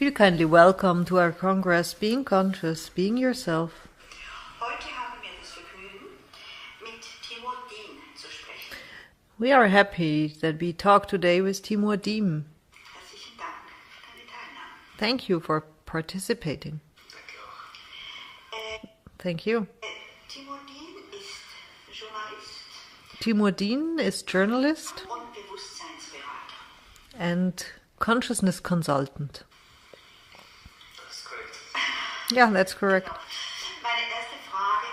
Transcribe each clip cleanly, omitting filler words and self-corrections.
Feel kindly welcome to our Congress, Being Conscious, Being Yourself. Heute haben wir das Vergnügen, mit Timur Diehn zu sprechen. We are happy that we talk today with Timur Diehn. Herzlichen Dank für deine Teilnahme. Thank you for participating. Thank you. Timur Diehn ist Journalist Timur Diehn is journalist und Bewusstseinsberater. and consciousness consultant. Das ist korrekt. Yeah, that's correct. Meine erste Frage,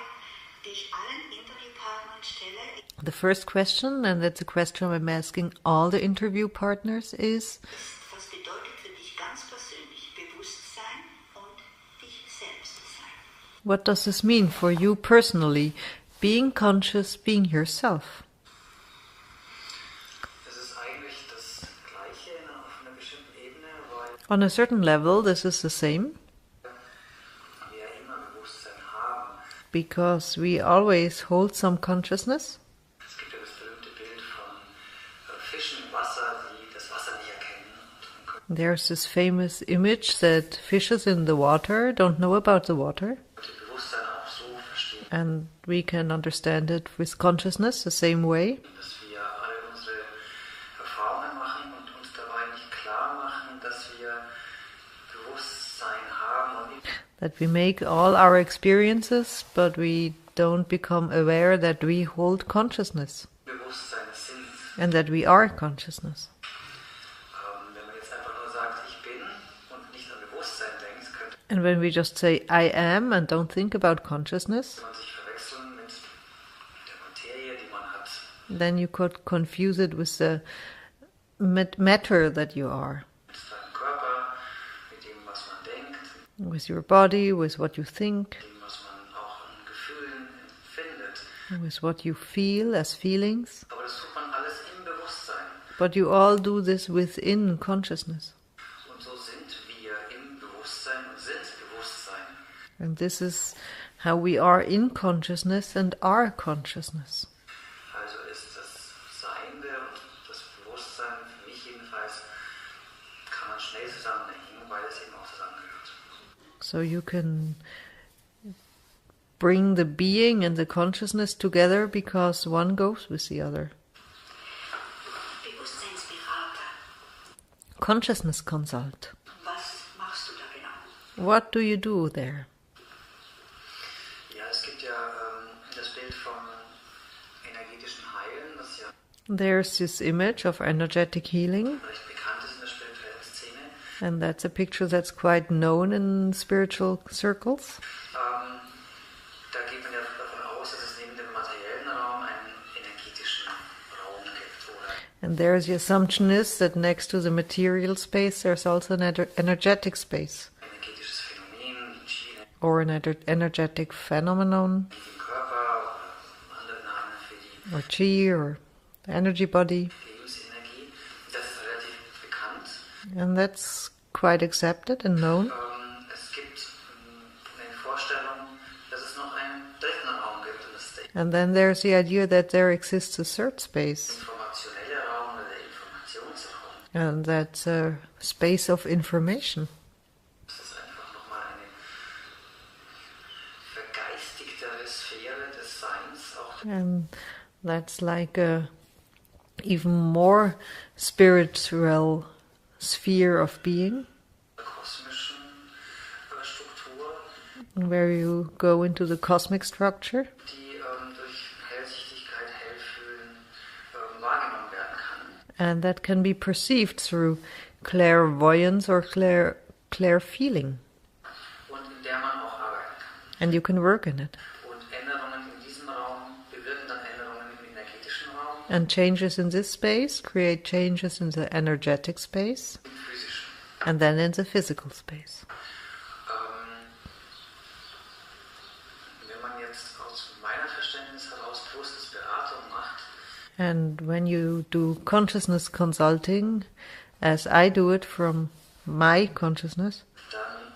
die ich allen Interviewpartnern stelle, The first question, and that's a question I'm asking all the interview partners, is ist, was bedeutet für dich ganz persönlich Bewusstsein und dich selbst sein? what does this mean for you personally? Being conscious, being yourself. Es ist eigentlich das Gleiche auf einer bestimmten Ebene, weil On a certain level, this is the same, wir ja immer Bewusstsein haben. because we always hold some consciousness. Es gibt ja das berühmte Bild von Fischen im Wasser, die das Wasser nicht erkennen. There's this famous image that fishes in the water don't know about the water, Und die Bewusstsein auch so verstehen, and we can understand it with consciousness the same way, dass wir alle unsere Erfahrungen machen und uns dabei nicht klar machen, dass wir Bewusstsein haben und that we make all our experiences, but we don't become aware that we hold consciousness Bewusstsein sind. and that we are consciousness. Wenn man jetzt einfach nur sagt, ich bin und nicht an Bewusstsein denkt, könnte And when we just say I am and don't think about consciousness, man sich verwechseln mit der Materie, die man hat. then you could confuse it with the matter that you are, Mit seinem Körper, mit dem, was man denkt, with your body, with what you think, mit dem, was man auch an Gefühlen empfindet. with what you feel as feelings. Aber das tut man alles im Bewusstsein. But you all do this within consciousness. Und so sind wir im Bewusstsein und sind Bewusstsein. And this is how we are in consciousness and are consciousness. Also ist das Seiende und das Bewusstsein, für mich jedenfalls, kann man schnell zusammenhängen, weil es eben auch zusammengehört. So you can bring the being and the consciousness together because one goes with the other. Bewusstseinsberater, Consciousness consult. was machst du da genau? What do you do there? Ja, es gibt ja das Bild vom energetischen Heilen, das ja There's this image of energetic healing, recht bekannt ist in der spirituellen Szene. and that's a picture that's quite known in spiritual circles. Da geht man ja davon aus, dass es neben dem materiellen Raum einen energetischen Raum gibt. Oder And there's the assumption is that next to the material space there's also an energetic space, ein energetisches Phänomen, wie Chi or an energetic phenomenon, wie den Körper oder andere Namen für die or chi, or the energy body. Lebensenergie. Das ist relativ bekannt. And that's quite accepted and known. Es gibt eine Vorstellung, dass es noch einen dritten Raum gibt, und das ist der And then there's the idea that there exists a third space, informationelle Raum oder der Informationsraum. and that's a space of information. Das ist einfach nochmal eine vergeistigtere Sphäre des Seins, auch And that's like a even more spiritual sphere of being, der kosmischen Struktur, where you go into the cosmic structure, die durch Hellsichtigkeit, Hellfühlen wahrgenommen werden kann. and that can be perceived through clairvoyance or clair feeling, Und in der man auch arbeiten kann. and you can work in it. Und Änderungen in diesem Raum bewirken dann Änderungen im energetischen Raum, And changes in this space create changes in the energetic space, im physischen. and then in the physical space. Wenn man jetzt aus meiner Verständnis heraus bewusstes Beratung macht, And when you do consciousness consulting, as I do it from my consciousness, dann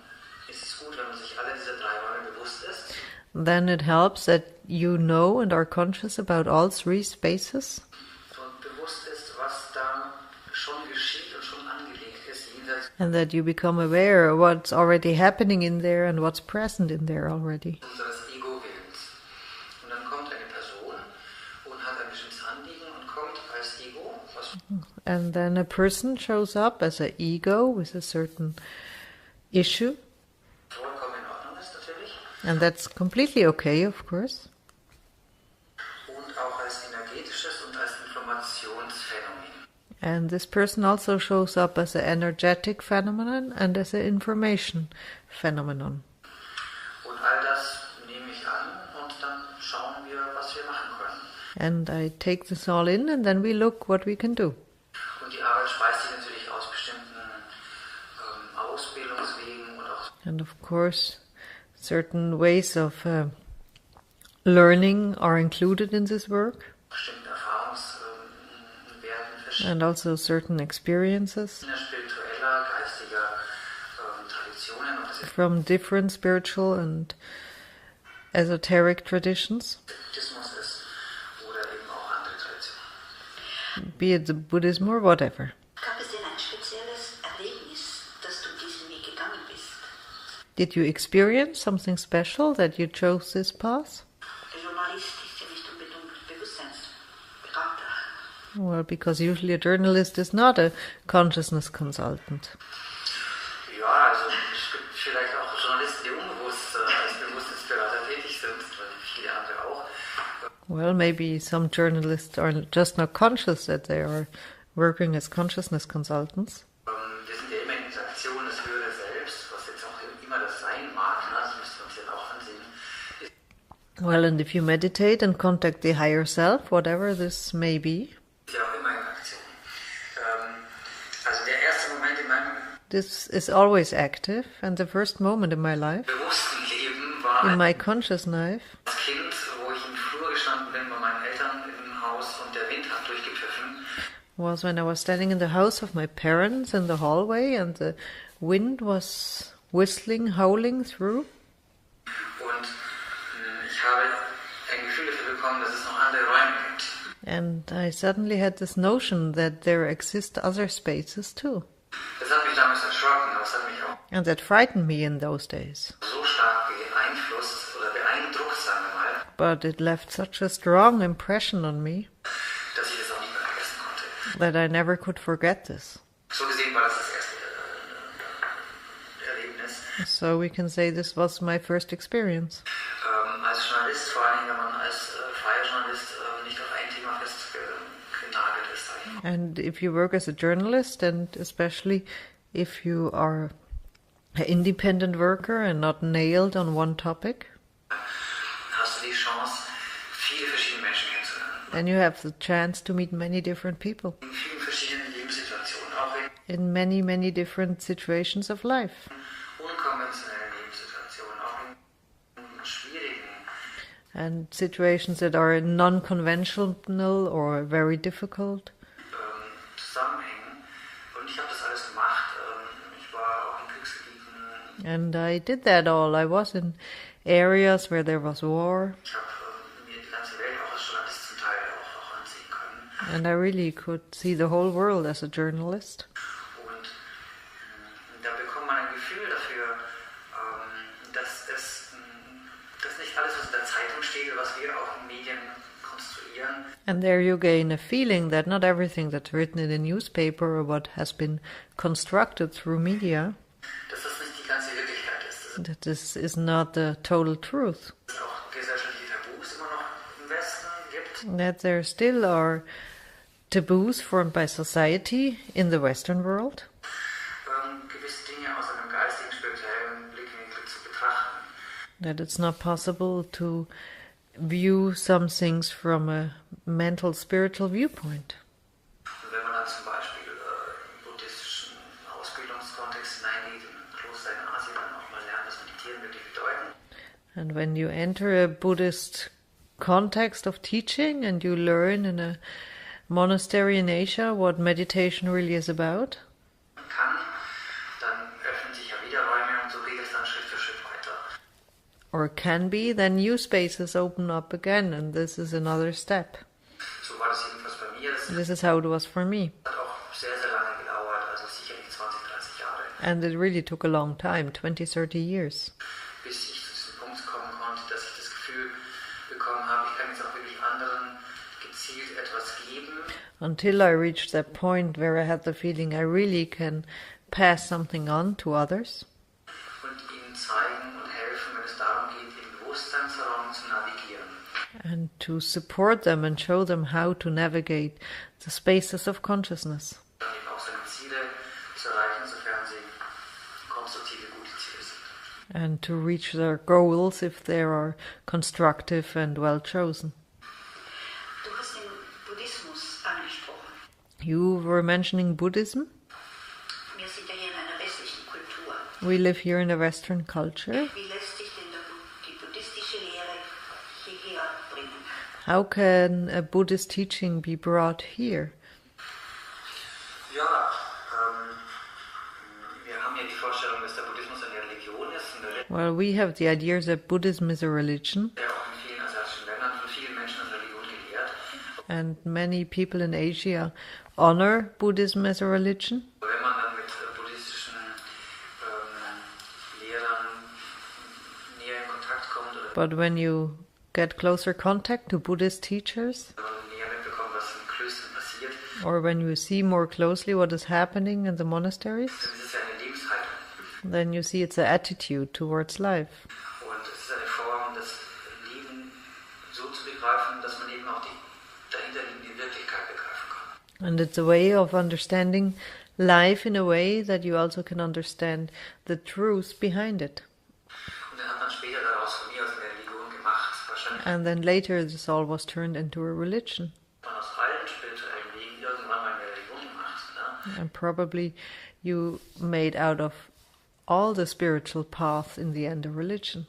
ist es gut, wenn man sich alle diese drei Räume bewusst ist then it helps that you know and are conscious about all three spaces, und bewusst ist, was da schon geschieht und schon angelegt ist, jenseits And that you become aware of what's already happening in there and what's present in there already. unseres Ego-Willens. Und dann kommt eine Person und hat ein bestimmtes Anliegen und kommt als Ego, was And then a person shows up as an ego with a certain issue. vollkommen in Ordnung ist natürlich, And that's completely okay, of course. und auch als energetisches und als Informationsphänomen. And this person also shows up as an energetic phenomenon and as an information phenomenon. Und all das nehme ich an und dann schauen wir, was wir machen können. And I take this all in and then we look what we can do. Und die Arbeit speist sich natürlich aus bestimmten Ausbildungswegen und auch And of course, certain ways of learning are included in this work. bestimmten Erfahrungswerten And also certain experiences verschiedener spiritueller, geistiger Traditionen, ob das jetzt from different spiritual and esoteric traditions, Buddhismus ist oder eben auch andere Traditionen. be it the Buddhism or whatever. Gab es denn ein spezielles Erlebnis, dass du diesen Weg gegangen bist? Did you experience something special that you chose this path? Der Journalist ist ja nicht unbedingt Bewusstseinsberater. Well, because usually a journalist is not a consciousness consultant. Ja, also es gibt vielleicht auch Journalisten, die unbewusst als Bewusstseinsberater tätig sind, weil viele andere auch. Well, maybe some journalists are just not conscious that they are working as consciousness consultants. Wir sind ja immer in Interaktion, das höhere Selbst, was jetzt auch immer das sein mag, ne? Das müssen wir uns jetzt auch ansehen. Well, and if you meditate and contact the higher self, whatever this may be, Ist ja auch immer in Aktion. Also der erste Moment in meinem this is always active, and the first moment in my life, bewussten Leben war in my conscious life, als Kind, wo ich im Flur gestanden bin bei meinen Eltern im Haus und der Wind hat durchgepfiffen. was when I was standing in the house of my parents in the hallway and the wind was whistling, howling through. Und ich habe ein Gefühl dafür bekommen, dass es noch andere Räume gibt. And I suddenly had this notion that there exist other spaces too. Das hat mich damals erschrocken, aber es hat mich auch And that frightened me in those days. so stark beeinflusst oder beeindruckt, sagen wir mal, But it left such a strong impression on me dass ich das auch nicht mehr vergessen konnte. that I never could forget this. So gesehen war das das erste Erlebnis. So we can say this was my first experience. Als Journalist, vor allem wenn man als freier Journalist nicht auf ein Thema festgenagelt ist, sag ich mal. And if you work as a journalist, and especially if you are an independent worker and not nailed on one topic, Hast du die Chance, viele verschiedene Menschen kennenzulernen. then you have the chance to meet many different people In vielen verschiedenen Lebenssituationen, auch in in many, many different situations of life. unkonventionellen Lebenssituationen, auch in schwierigen. And situations that are non-conventional or very difficult. Zusammenhängen. Und ich habe das alles gemacht. Ich war auch in Kriegsgebieten. And I did that all. I was in areas where there was war, Ich habe mir die ganze Welt auch als Journalist zum Teil auch ansehen können. and I really could see the whole world as a journalist. Und da bekommt man ein Gefühl dafür, dass nicht alles, was in der Zeitung steht, was wir auch in Medien konstruieren, And there you gain a feeling that not everything that's written in a newspaper or what has been constructed through media, dass das nicht die ganze Wirklichkeit ist. that this is not the total truth. Dass es auch gesellschaftliche Tabus immer noch im Westen gibt. That there still are taboos formed by society in the Western world. Gewisse Dinge aus einem geistigen, spirituellen Blickwinkel zu betrachten. That it's not possible to view some things from a mental, spiritual viewpoint. Und wenn man dann zum Beispiel im buddhistischen Ausbildungskontext hineingeht, in Kloster in Asien, dann auch mal lernt, was Meditieren wirklich bedeuten. And when you enter a Buddhist context of teaching and you learn in a monastery in Asia what meditation really is about, Kann, dann öffnen sich ja wieder Räume und so geht es dann Schritt für Schritt weiter. or can be, then new spaces open up again, and this is another step. So war das jedenfalls bei mir. Das This is how it was for me. hat auch sehr, sehr lange gedauert, also sicherlich 20, 30 Jahre. And it really took a long time, 20, 30 years. Bis ich zu diesem Punkt kommen konnte, dass ich das Gefühl bekommen habe, ich kann jetzt auch wirklich anderen gezielt etwas geben. Until I reached that point where I had the feeling I really can pass something on to others. Und ihnen zeigen und helfen, wenn es darum geht, im Bewusstseinsraum zu navigieren. And to support them and show them how to navigate the spaces of consciousness. Dann eben auch seine Ziele zu erreichen, sofern sie konstruktive, gute Ziele sind. And to reach their goals if they are constructive and well chosen. Du hast den Buddhismus angesprochen. You were mentioning Buddhism. Wir sind ja hier in einer westlichen Kultur. We live here in a Western culture. Wie lässt sich denn die buddhistische Lehre hierher bringen? How can a Buddhist teaching be brought here? Ja, wir haben ja die Vorstellung, dass der Buddhismus eine Religion ist, Well, we have the idea that Buddhism is a religion, der auch in vielen asiatischen Ländern von vielen Menschen als Religion gelehrt. and many people in Asia honor Buddhism as a religion. Wenn man dann mit buddhistischen Lehrern näher in Kontakt kommt oder But when you get closer contact to Buddhist teachers, wenn man näher mitbekommt, was in Klöstern passiert, or when you see more closely what is happening in the monasteries, dann ist es ja eine Lebenshaltung. then you see it's an attitude towards life. Und es ist eine Form, das Leben so zu begreifen, dass man eben auch die dahinterliegende Wirklichkeit begreifen kann. And it's a way of understanding life in a way that you also can understand the truth behind it. Und dann hat man später daraus von mir aus eine Religion gemacht. Wahrscheinlich And then later this all was turned into a religion. hat man aus allen spirituellen Wegen irgendwann mal eine Religion gemacht. Ne? And probably you made out of all the spiritual paths in the end a religion.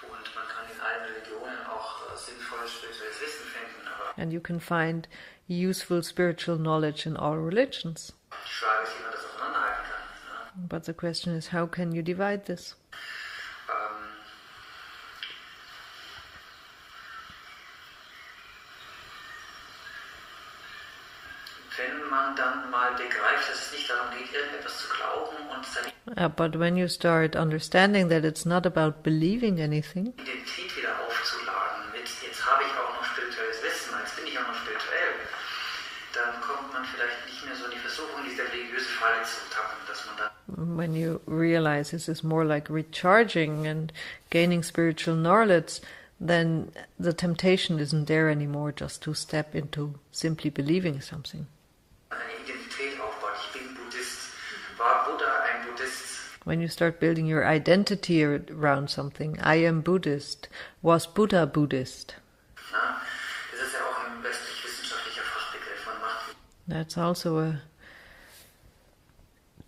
Und man kann in allen Religionen auch sinnvolles spirituelles Wissen finden. Aber And you can find useful spiritual knowledge in all religions. die Frage ist, wie man das auseinanderhalten kann. Ne? But the question is, how can you divide this? Wenn man dann mal begreift, dass es nicht darum geht, irgendetwas zu glauben und seine But when you start understanding that it's not about believing anything, Identität wieder aufzuladen mit, jetzt habe ich auch noch spirituelles Wissen, jetzt bin ich auch noch spirituell, dann kommt man vielleicht nicht mehr so in die Versuchung, diese religiöse Falle zu tappen, dass man dann when you realize this is more like recharging and gaining spiritual knowledge, then the temptation isn't there anymore just to step into simply believing something. eine Identität aufbaut. Ich bin Buddhist. War Buddha ein Buddhist? When you start building your identity around something, I am Buddhist, was Buddha Buddhist? Na, das ist ja auch ein westlich-wissenschaftlicher Fachbegriff. Man macht That's also a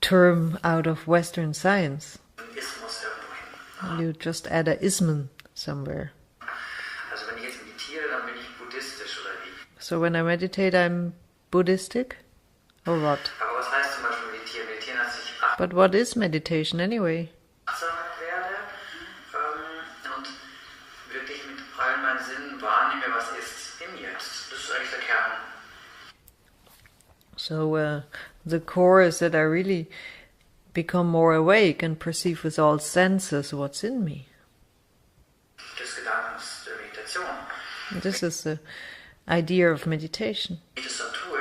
term out of Western science. einen Ismus irgendwo hin. You just add a ism somewhere. Also wenn ich jetzt meditiere, dann bin ich buddhistisch oder wie? So when I meditate, I'm Buddhistic? Or what? Aber was heißt zum Beispiel meditieren? Meditieren heißt, ich But what is meditation anyway? achtsam werde und wirklich mit allen meinen Sinnen wahrnehme, was ist im Jetzt. Das ist eigentlich der Kern. So the core is that I really become more awake and perceive with all senses what's in me. Des Gedankens der Meditation. This is the idea of meditation. Wenn ich das dann tue,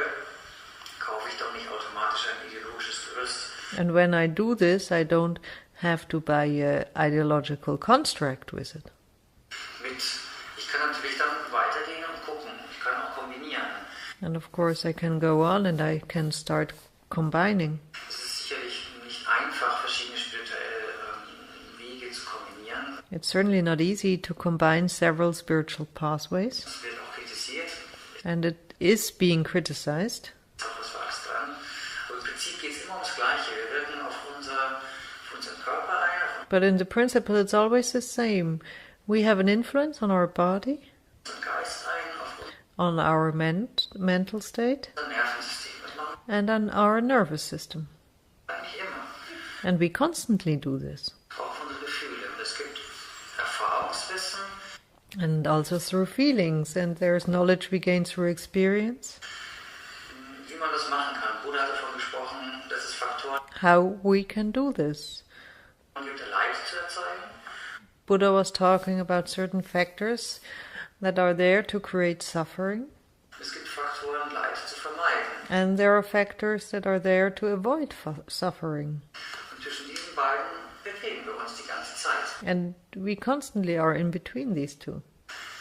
kaufe ich doch nicht automatisch ein ideologisches Gerüst. And when I do this, I don't have to buy an ideological construct with it. Ich kann natürlich dann weitergehen und gucken. Ich kann auch kombinieren. And of course I can go on and I can start combining. Es ist sicherlich nicht einfach, verschiedene spirituelle Wege zu kombinieren. It's certainly not easy to combine several spiritual pathways, Es wird auch kritisiert. and it is being criticized. Ist auch was Wahres dran. Aber im Prinzip geht es immer ums Gleiche. Wir wirken auf unseren Körper ein, auf But in the principle, it's always the same. We have an influence on our body, unseren Geist ein, auf on our mental state, unser Nervensystem. Das machen and on our nervous system. wir eigentlich immer. And we constantly do this. Auch auf unsere Gefühle. Und es gibt Erfahrungswissen, And also through feelings, and there's knowledge we gain through experience. wie man das machen kann. Buddha hat davon gesprochen, dass es Faktoren how we can do this. Man gibt Leid zu erzeugen. Buddha was talking about certain factors that are there to create suffering. Es gibt Faktoren, Leid zu vermeiden. And there are factors that are there to avoid suffering. Und zwischen diesen beiden bewegen wir uns die ganze Zeit. And we constantly are in between these two.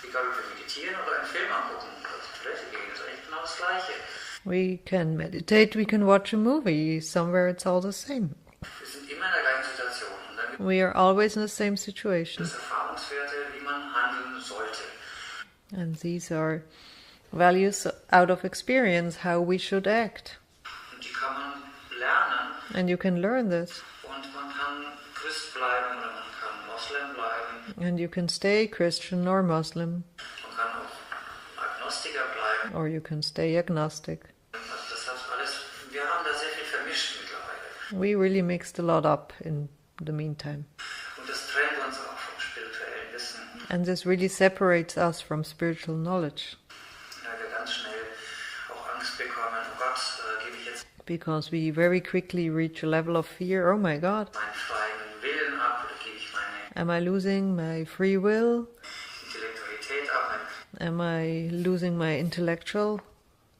Egal ob wir meditieren oder einen Film angucken oder zur Toilette gehen, ist eigentlich genau das Gleiche. We can meditate, we can watch a movie. Somewhere it's all the same. Wir sind immer in der gleichen Situation. Und dann gibt We are always in the same situation. es Erfahrungswerte, wie man handeln sollte. And these are values out of experience, how we should act. Und die kann man lernen. And you can learn this. Und man kann Christ bleiben oder man kann Moslem bleiben. And you can stay Christian or Muslim, Man kann auch Agnostiker bleiben. or you can stay agnostic. Also das hat alles, wir haben da sehr viel vermischt mittlerweile. We really mixed a lot up in the meantime. Und das trennt uns auch vom spirituellen Wissen. And this really separates us from spiritual knowledge, Weil wir ganz schnell auch Angst bekommen. Oh Gott, gebe ich jetzt because we very quickly reach a level of fear. Oh my God, meinen freien Willen ab oder gebe ich meine am I losing my free will? Intellektualität ab, meine Am I losing my intellectual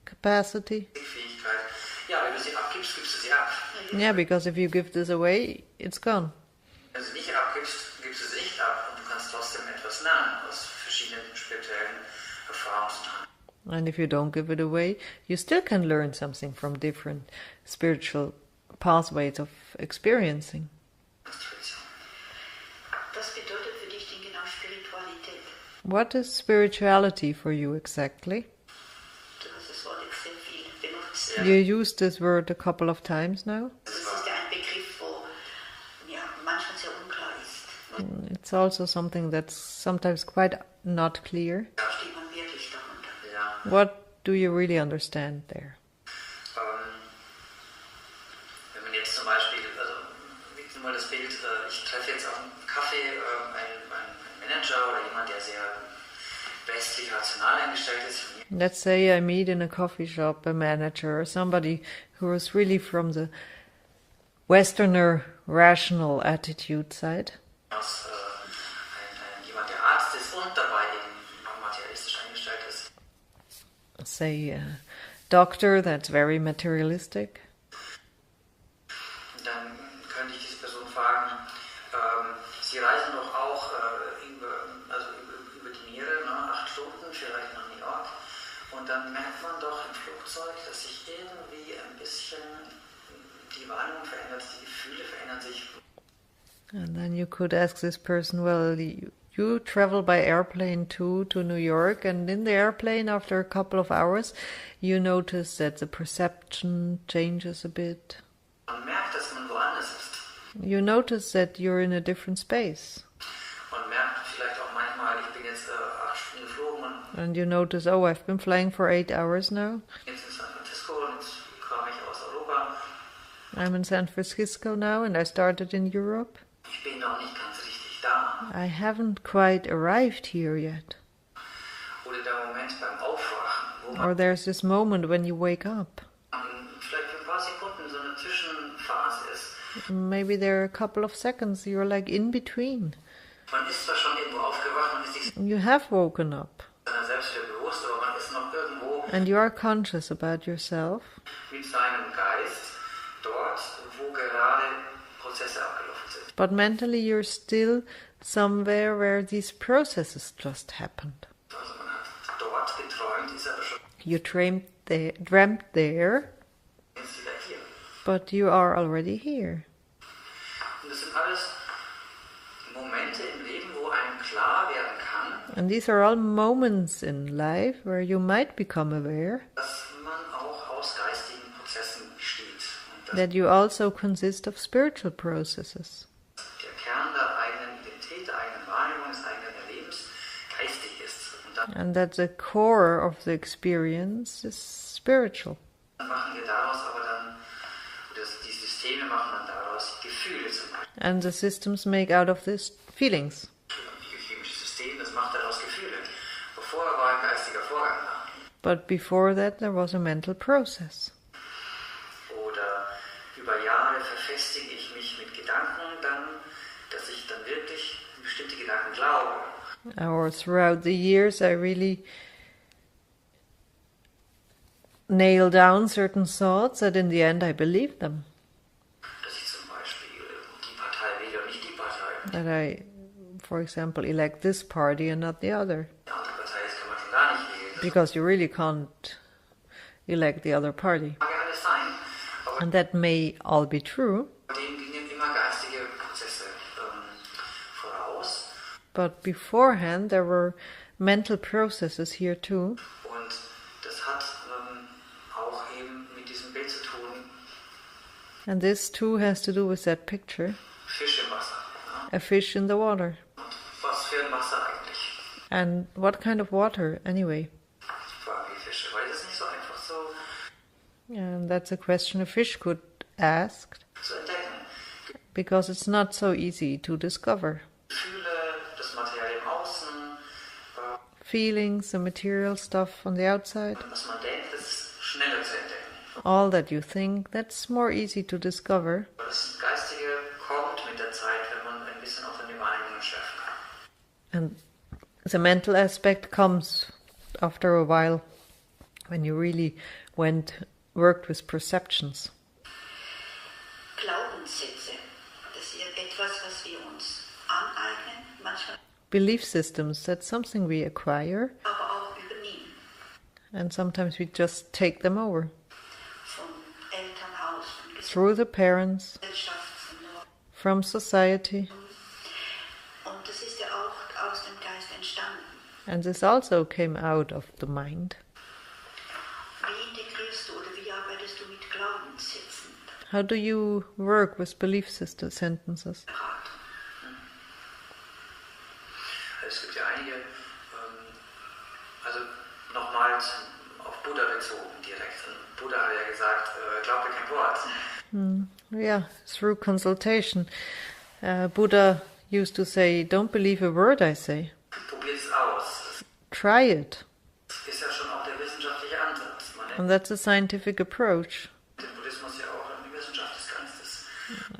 capacity? Fähigkeit? Ja, wenn du sie abgibst, gibst du sie ab. Yeah, because if you give this away, it's gone. Wenn du sie nicht abgibst, gibst du sie nicht ab und du kannst trotzdem etwas lernen aus verschiedenen spirituellen Erfahrungssträngen. And if you don't give it away, you still can learn something from different spiritual pathways of experiencing. Was bedeutet für dich denn genau Spiritualität? What is spirituality for you exactly? Du hast das Wort jetzt sehr viel benutzt. You used this word a couple of times now. Das ist ja ein Begriff, wo ja, manchmal sehr unklar ist. It's also something that's sometimes quite not clear. Da steht man wirklich darunter. Ja. What do you really understand there? Wenn man jetzt zum Beispiel, also wie mal das Bild, ich treffe jetzt auf einem Kaffee einen Manager oder jemand, der sehr westlich rational eingestellt ist. Let's say I meet in a coffee shop a manager or somebody who is really from the Westerner rational attitude side. Aus jemand, der Arzt ist und dabei eben materialistisch eingestellt ist. Say a doctor that's very materialistic. Dann könnte ich diese Person fragen, Sie reisen doch auch über die Meere, ne, 8 Stunden, vielleicht nach New York. Und dann merkt man doch im Flugzeug, dass sich irgendwie ein bisschen die Wahrnehmung verändert, die Gefühle verändern sich. And then you could ask this person, well, you travel by airplane too to New York, and in the airplane after a couple of hours you notice that the perception changes a bit. Man merkt, dass man woanders ist. You notice that you're in a different space. Man merkt vielleicht auch manchmal, ich bin jetzt 8 Stunden geflogen und And you notice, oh, I've been flying for 8 hours now. jetzt in San Francisco und jetzt komme ich aus Europa. I'm in San Francisco now and I started in Europe. Ich bin noch nicht ganz richtig da. I haven't quite arrived here yet. Oder der Moment beim Aufwachen, wo man Or there's this moment when you wake up. vielleicht für ein paar Sekunden so eine Zwischenphase ist. Maybe there are a couple of seconds you're like in between. Man ist zwar schon irgendwo aufgewacht, man ist sich You have woken up seiner selbst wieder bewusst, aber man ist noch irgendwo and you are conscious about yourself, mit seinem Geist dort, wo gerade Prozesse abgelaufen sind. but mentally you're still somewhere where these processes just happened. Also man hat dort geträumt, ist aber schon You dreamt there, jetzt wieder hier. but you are already here. Und das sind alles Momente im Leben, wo einem klar werden kann, And these are all moments in life where you might become aware dass man auch aus geistigen Prozessen besteht. Und dass that you also consist of spiritual processes. der Kern der eigenen Identität, der eigenen Wahrnehmung, des eigenen Erlebens geistig ist. Und dann And that the core of the experience is spiritual. machen wir daraus aber dann, oder die Systeme machen dann daraus Gefühle zum Beispiel. And the systems make out of this feelings. Biochemisches System, das macht daraus Gefühle. Bevor war ein geistiger Vorgang da. But before that there was a mental process. Oder über Jahre verfestigt Or throughout the years, I really nail down certain thoughts that in the end I believe them. Dass ich zum Beispiel die Partei wähle und nicht die Partei. That I, for example, elect this party and not the other. Die andere Partei ist, kann man schon gar nicht wählen. Because you really can't elect the other party. Das mag ja alles sein, aber And that may all be true, dem gingen immer geistige Prozesse voraus. but beforehand there were mental processes here too. Und das hat auch eben mit diesem Bild zu tun, And this too has to do with that picture, Fisch im Wasser. Ja? a fish in the water. Und was für ein Wasser eigentlich? And what kind of water anyway? Fragen die Fische, weil das ist nicht so einfach so And that's a question a fish could ask, zu entdecken. because it's not so easy to discover. Gefühle, das Material im Außen, Feelings, the material stuff on the outside, was man denkt, das ist schneller zu entdecken. all that you think, that's more easy to discover. Weil das Geistige kommt mit der Zeit, wenn man ein bisschen auf eine Wahrnehmung schärfen kann. And the mental aspect comes after a while, when you really worked with perceptions. Glaubenssätze, das ist etwas, was wir uns aneignen, manchmal Belief systems, that's something we acquire, aber auch übernehmen. and sometimes we just take them over Vom Elternhaus, von through the parents, Gesellschaft, von Norden. from society. Und das ist ja auch aus dem Geist entstanden. And this also came out of the mind. Wie integrierst du oder wie arbeitest du mit Glaubenssätzen? How do you work with belief system sentences? Es gibt ja einige, also nochmals auf Buddha bezogen direkt. Und Buddha hat ja gesagt, glaube kein Wort. Yeah, through consultation. Buddha used to say, don't believe a word I say. Probiert es aus. Try it. Das ist ja schon auch der wissenschaftliche Ansatz. Man nennt And that's a scientific approach. den Buddhismus ja auch die Wissenschaft des Geistes.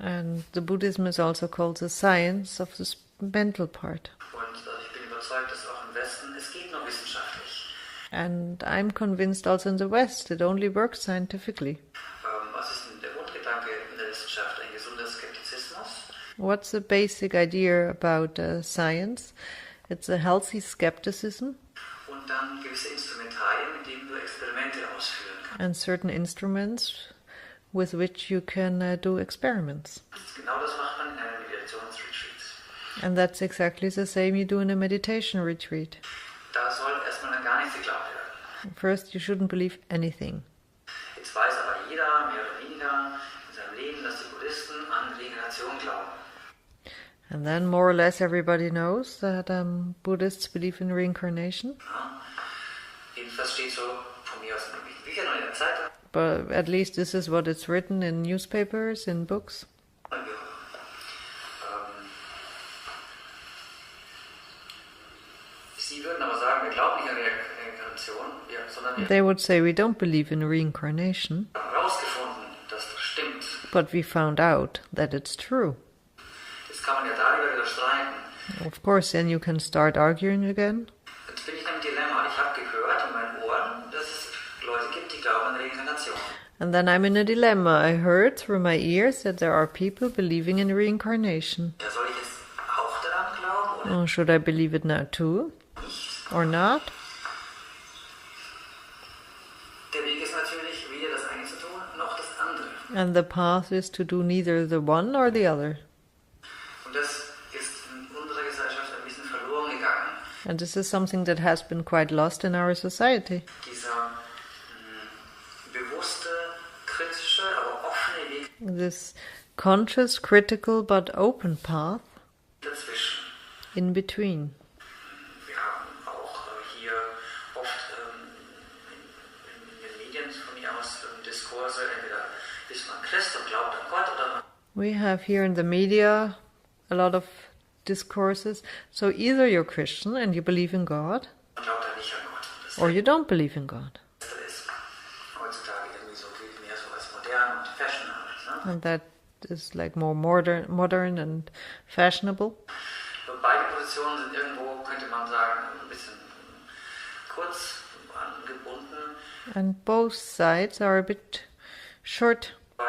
And the Buddhism is also called the science of the mental part. Und ich bin überzeugt, dass auch im Westen, es geht nur wissenschaftlich. And I'm convinced also in the West it only works scientifically. Was ist denn der Grundgedanke in der Wissenschaft? Ein gesunder Skeptizismus? What's the basic idea about science? It's a healthy skepticism Und dann gewisse Instrumentarien, mit denen du Experimente ausführen kannst. and certain instruments with which you can do experiments. Genau das macht man in einem Meditationsretreat. And that's exactly the same you do in a meditation retreat. Da soll erstmal an gar nichts geglaubt werden. First, you shouldn't believe anything. Jetzt weiß aber jeder, mehr oder weniger, in seinem Leben, dass die Buddhisten an Regeneration glauben. And then more or less everybody knows that Buddhists believe in reincarnation. Ja? Jedenfalls steht so von mir aus in den Büchern und in der Zeitung. But at least this is what it's written in newspapers, in books. Sie würden aber sagen, wir glauben nicht an Reinkarnation, sondern wir They would say we don't believe in reincarnation, haben herausgefunden, dass das stimmt. but we found out that it's true. Jetzt kann man ja darüber wieder streiten. Of course, then you can start arguing again. Jetzt bin ich in einem Dilemma. Ich habe gehört in meinen Ohren, dass es Leute gibt, die glauben an Reinkarnation. And then I'm in a dilemma. I heard through my ears that there are people believing in reincarnation. Ja, soll ich jetzt auch daran glauben oder Oh, should I believe it now too? nicht? Or not? Der Weg ist natürlich, weder das eine zu tun, noch das andere. And the path is to do neither the one or the other. Und das ist in unserer Gesellschaft ein bisschen verloren gegangen. And this is something that has been quite lost in our society. Dieser bewusste, kritische, aber offene Weg This conscious, critical, but open path dazwischen. in between. Wir haben auch hier oft in den Medien von mir aus Diskurse, entweder ist man Christ und glaubt an Gott oder man We have here in the media a lot of discourses. So either you're Christian and you believe in God, glaubt halt nicht an Gott. Das or you don't believe in God. ist heutzutage irgendwie so gilt mehr so als modern und fashionable. Ne? And that is like more modern and fashionable. beide Positionen sind irgendwo, könnte man sagen, ein bisschen kurz angebunden. And both sides are a bit short Weil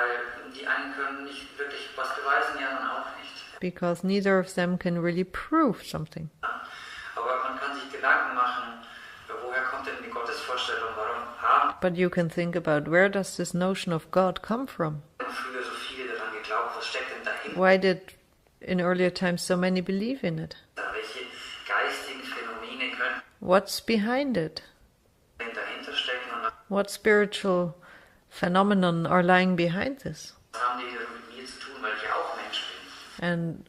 die einen können nicht wirklich was beweisen, die anderen auch nicht. because neither of them can really prove something. Ja. Aber man kann sich Gedanken machen, woher kommt denn die Gottesvorstellung, warum haben But you can think about, where does this notion of God come from? früher so viele daran geglaubt, was steckt denn dahinter? Why did in earlier times so many believe in it? Welche geistigen Phänomene können What's behind it? dahinter stecken und What spiritual phenomenon are lying behind this? was haben die mit mir zu tun, weil ich ja auch Mensch bin? And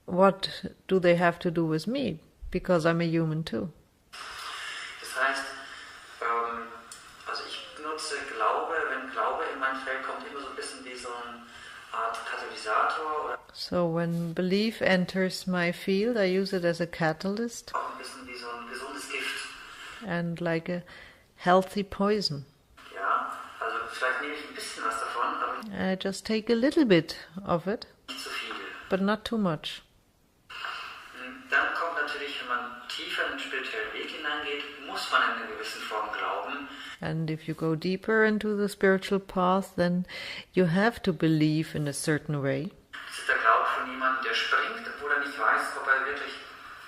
what do they have to do with me? Because I'm a human too. Das heißt, also ich benutze Glaube, wenn Glaube in mein Feld kommt, immer so ein bisschen wie so eine Art Katalysator oder So when belief enters my field, I use it as a catalyst auch ein bisschen wie so ein gesundes Gift. and like a healthy poison. Ja, also vielleicht nehme ich ein bisschen was davon, aber I just take a little bit of it, nicht zu viel. but not too much. Dann kommt natürlich, wenn man tiefer in den spirituellen Weg hineingeht, muss man in einer gewissen Form glauben. And if you go deeper into the spiritual path, then you have to believe in a certain way. Das ist der Glaube von jemandem, der springt, obwohl er nicht weiß, ob er wirklich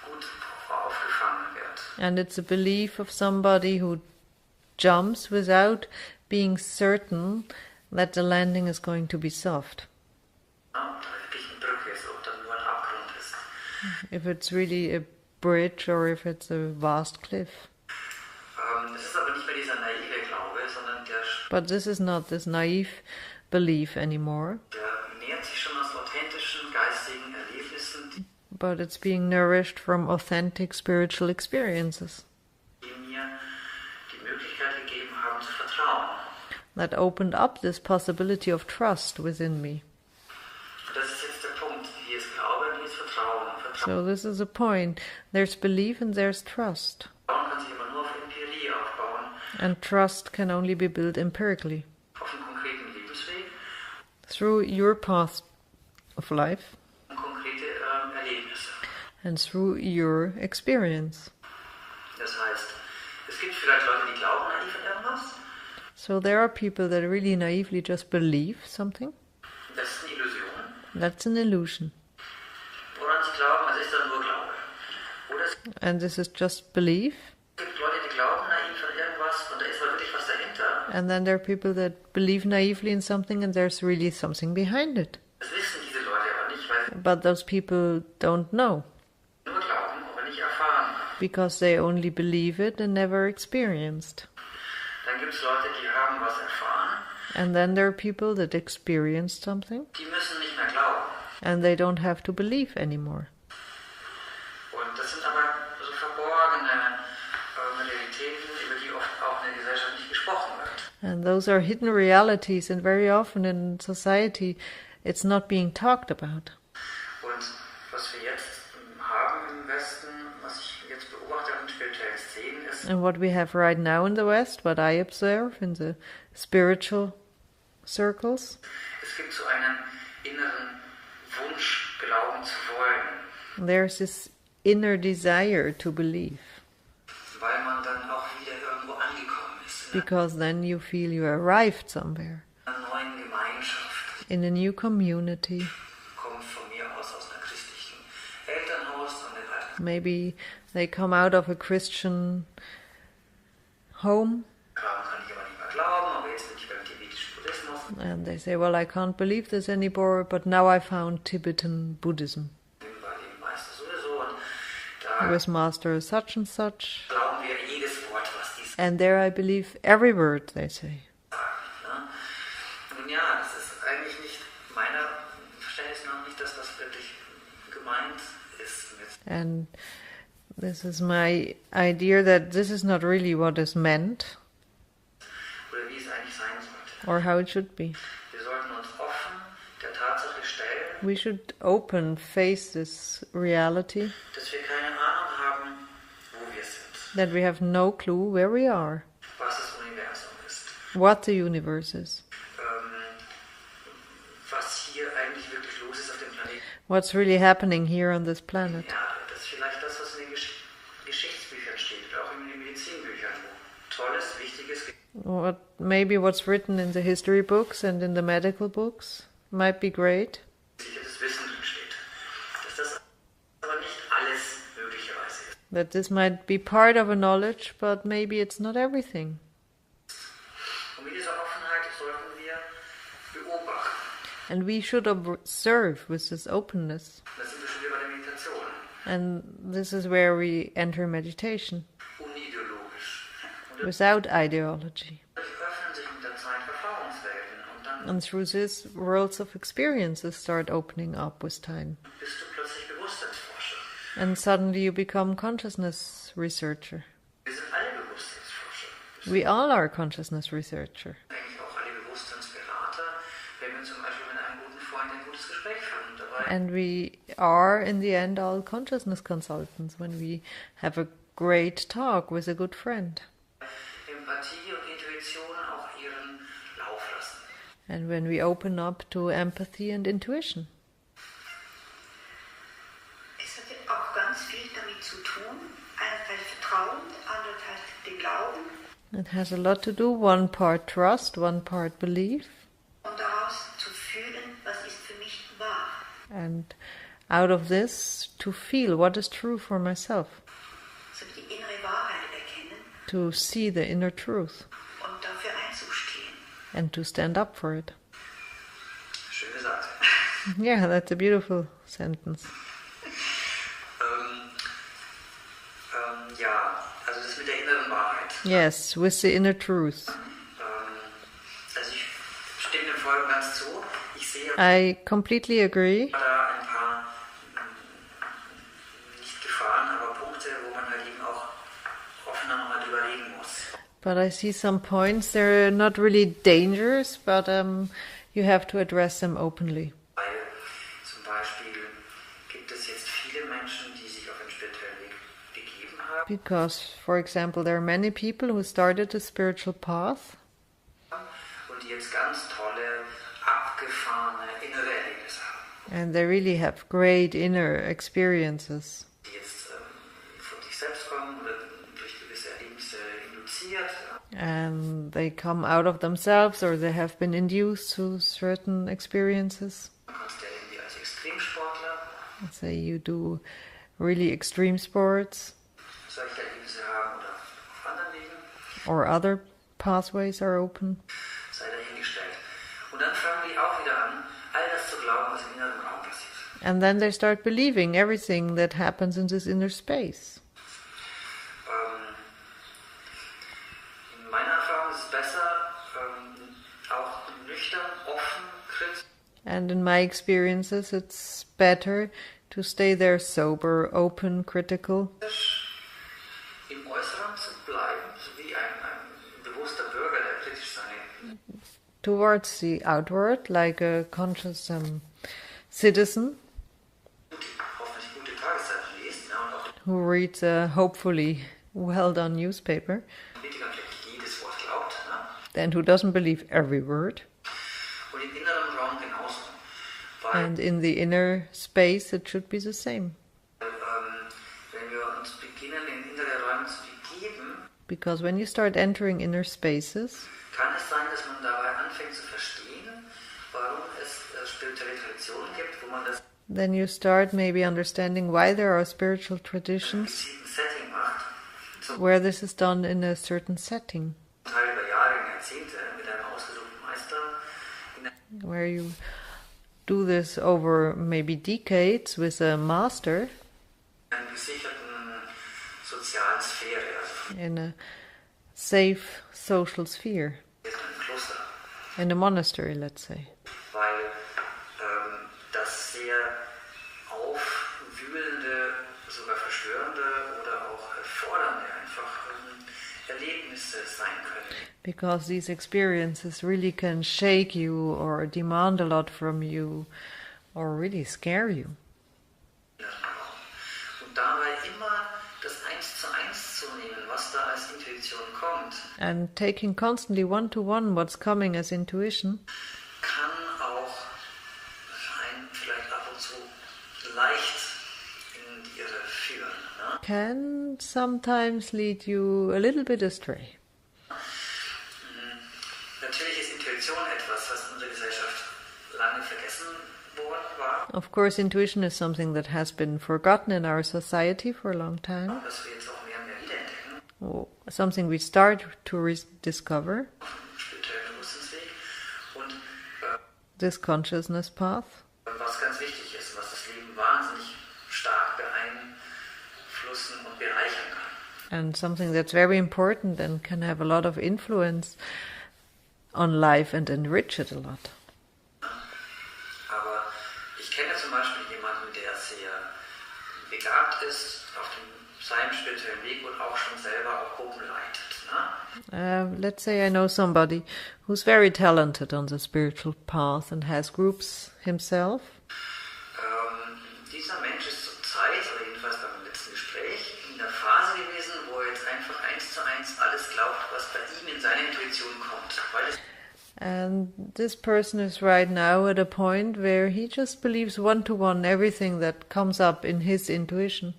gut aufgefangen wird. And it's a belief of somebody who jumps without being certain that the landing is going to be soft. Ja, ob da wirklich eine Brücke ist, ob da nur ein Abgrund ist. If it's really a bridge or if it's a vast cliff. Das ist aber nicht mehr dieser naive Glaube, sondern But this is not this naive belief anymore, der nährt sich schon aus authentischen geistigen Erlebnissen, but it's being nourished from authentic spiritual experiences die mir die Möglichkeit gegeben haben zu vertrauen. that opened up this possibility of trust within me. Und das ist jetzt der Punkt. Hier ist Glaube und hier ist Vertrauen. So this is a point. There's belief and there's trust. Vertrauen kann sich aber nur auf Empirie aufbauen, And trust can only be built empirically auf einen konkreten Lebensweg through your path of life und konkrete Erlebnisse. and through your experience. Das heißt, es gibt vielleicht Leute, die glauben naiv an irgendwas. So there are people that really naively just believe something. Das ist eine Illusion. That's an illusion. Woran sie glauben, also ist dann nur Glaube. Oder es And this is just belief. gibt Leute, die glauben naiv an irgendwas und da ist aber wirklich was dahinter. And then there are people that believe naively in something and there's really something behind it. Das wissen diese Leute aber nicht, weil sie But those people don't know nur glauben, aber nicht erfahren. because they only believe it and never experienced. Dann gibt es Leute, die haben was erfahren, And then there are people that experienced something die müssen nicht mehr glauben. and they don't have to believe anymore. Und das sind aber so verborgene Realitäten, über die oft auch in der Gesellschaft nicht gesprochen wird. And those are hidden realities, and very often in society it's not being talked about. Und was wir jetzt haben im Westen, was ich jetzt beobachte in spirituellen Szenen, ist, And what we have right now in the West, what I observe in the spiritual circles, es gibt so einen inneren Wunsch, glauben zu wollen, there's this inner desire to believe, weil man dann auch wieder irgendwo angekommen ist, because then you feel you arrived somewhere, in einer neuen Gemeinschaft. in a new community. Kommt von mir aus einer christlichen Elternhaus und nicht weiter. Maybe they come out of a Christian home Daran kann ich aber nicht mehr glauben, aber jetzt bin ich beim tibetischen Buddhismus. and they say, well, I can't believe this anymore, but now I found Tibetan Buddhism Bin bei dem Meister sowieso und da with Master such and such. glauben wir jedes Wort, was die And there I believe every word they say. sagen. Ne? Nun ja, das ist eigentlich nicht meiner Verständnis nach nicht das, was wirklich gemeint ist. Mit And this is my idea that this is not really what is meant oder wie es eigentlich sein sollte. or how it should be. Wir sollten uns offen der Tatsache stellen, We should face this reality dass wir keine Ahnung haben, wo wir sind, that we have no clue where we are, was das Universum ist, what the universe is, was hier eigentlich wirklich los ist auf dem Planeten what's really happening here on this planet, Erde. ist vielleicht das, was in den Geschichtsbüchern steht oder auch in den Medizinbüchern. Tolles, wichtiges. Maybe what's written in the history books and in the medical books might be great. Das Wissen drin steht. Dass das aber nicht alles möglicherweise ist. That this might be part of a knowledge, but maybe it's not everything. Und mit dieser Offenheit sollten wir beobachten. And we should observe with this openness. Da sind wir schon wieder bei der Meditation. And this is where we enter meditation, Unideologisch. without ideology. Öffnen sich mit der Zeit Erfahrungswelten und dann And through this, worlds of experiences start opening up with time. bist du plötzlich Bewusstseinsforscher. And suddenly you become consciousness researcher. Wir sind alle Bewusstseinsforscher. We all are consciousness researcher. Eigentlich auch alle Bewusstseinsberater, wenn wir zum Beispiel mit einem guten Freund ein gutes Gespräch führen und dabei And we are, in the end, all consciousness consultants when we have a great talk with a good friend. Empathie und Intuition auch ihren Lauf lassen. And when we open up to empathy and intuition. Es hat ja auch ganz viel damit zu tun, einerseits Vertrauen, andererseits den Glauben It has a lot to do, one part trust, one part belief. und daraus zu fühlen, was ist für mich wahr. And out of this, to feel what is true for myself. Also die innere Wahrheit erkennen To see the inner truth. und dafür einzustehen. And to stand up for it. Schön gesagt. Yeah, that's a beautiful sentence. Ja, also das mit der inneren Wahrheit. Yes, with the inner truth. Also ich stimme dem Folgen ganz zu. Ich sehe I completely agree. da ein paar nicht Gefahren, aber Punkte, wo man halt eben auch offener nochmal drüber reden muss. But I see some points, they're not really dangerous, but you have to address them openly. Weil zum Beispiel gibt es jetzt viele Menschen, die sich auf einen spirituellen Weg begeben haben Because, for example, there are many people who started a spiritual path und die jetzt ganz tolle, abgefahrene innere Erlebnisse haben. and they really have great inner experiences. Die jetzt von sich selbst kommen oder durch gewisse Erlebnisse induziert. And they come out of themselves or they have been induced to certain experiences. Man kann es ja irgendwie als Extremsportler Let's say you do really extreme sports solche Erlebnisse haben oder auf anderen Wegen, or other pathways are open. sei dahingestellt. Und dann fangen die auch wieder an, all das zu glauben, was im inneren Raum passiert. And then they start believing everything that happens in this inner space. In meiner Erfahrung ist es besser, auch nüchtern, offen, kritisch And in my experiences, it's better to stay there sober, open, critical, im Äußeren zu bleiben, so wie ein bewusster Bürger, der kritisch seine towards the outward, like a conscious citizen hoffentlich gute Tageszeitung liest, ja, und auch who reads a hopefully well-done newspaper, den Politikern vielleicht jedes Wort glaubt. Ne? and who doesn't believe every word. Und im inneren Raum genauso. Weil And in the inner space, it should be the same. wenn wir uns beginnen, in innere Räume zu begeben, Because when you start entering inner spaces, kann es sein, dass man dabei anfängt zu verstehen, warum es spirituelle Traditionen gibt, wo man das then you start maybe understanding why there are spiritual in einem traditions gezielten Setting macht. Zum where this is done in a certain setting, Teil über Jahre, Jahrzehnte mit einem ausgesuchten Meister in einer where you do this over maybe decades with a master gesicherten sozialen Sphäre, also in a safe social sphere, in einem Kloster, in a monastery, let's say. weil das sehr aufwühlende, sogar verstörende oder auch fordernde einfach Erlebnisse sein können. Because these experiences really can shake you or demand a lot from you or really scare you. Und dabei immer das 1:1 zu nehmen, was da als Intuition kommt, And taking constantly one-to-one what's coming as intuition kann auch einen vielleicht ab und zu leicht in die Irre führen. führen. Ne? can sometimes lead you a little bit astray. Natürlich ist Intuition etwas, was in unserer Gesellschaft lange vergessen worden war. Of course, intuition is something that has been forgotten in our society for a long time. Was wir jetzt auch mehr und mehr wiederentdecken. Something we start to rediscover. Spirituellen Bewusstseinsweg. Und This consciousness path. was ganz wichtig ist, was das Leben wahnsinnig stark beeinflussen und bereichern kann. And something that's very important and can have a lot of influence on life and enrich it a lot. Aber ich kenne zum Beispiel jemanden, der sehr begabt ist auf seinem spirituellen Weg und auch schon selber auch Gruppen leitet. Ne? Let's say I know somebody who's very talented on the spiritual path and has groups himself. Dieser Mensch ist zur Zeit, oder jedenfalls beim letzten Gespräch, in der Phase gewesen, wo er jetzt einfach 1:1 alles glaubt, was bei ihm in seine Intuition kommt. Weil es And this person is right now at a point where he just believes one-to-one everything that comes up in his intuition.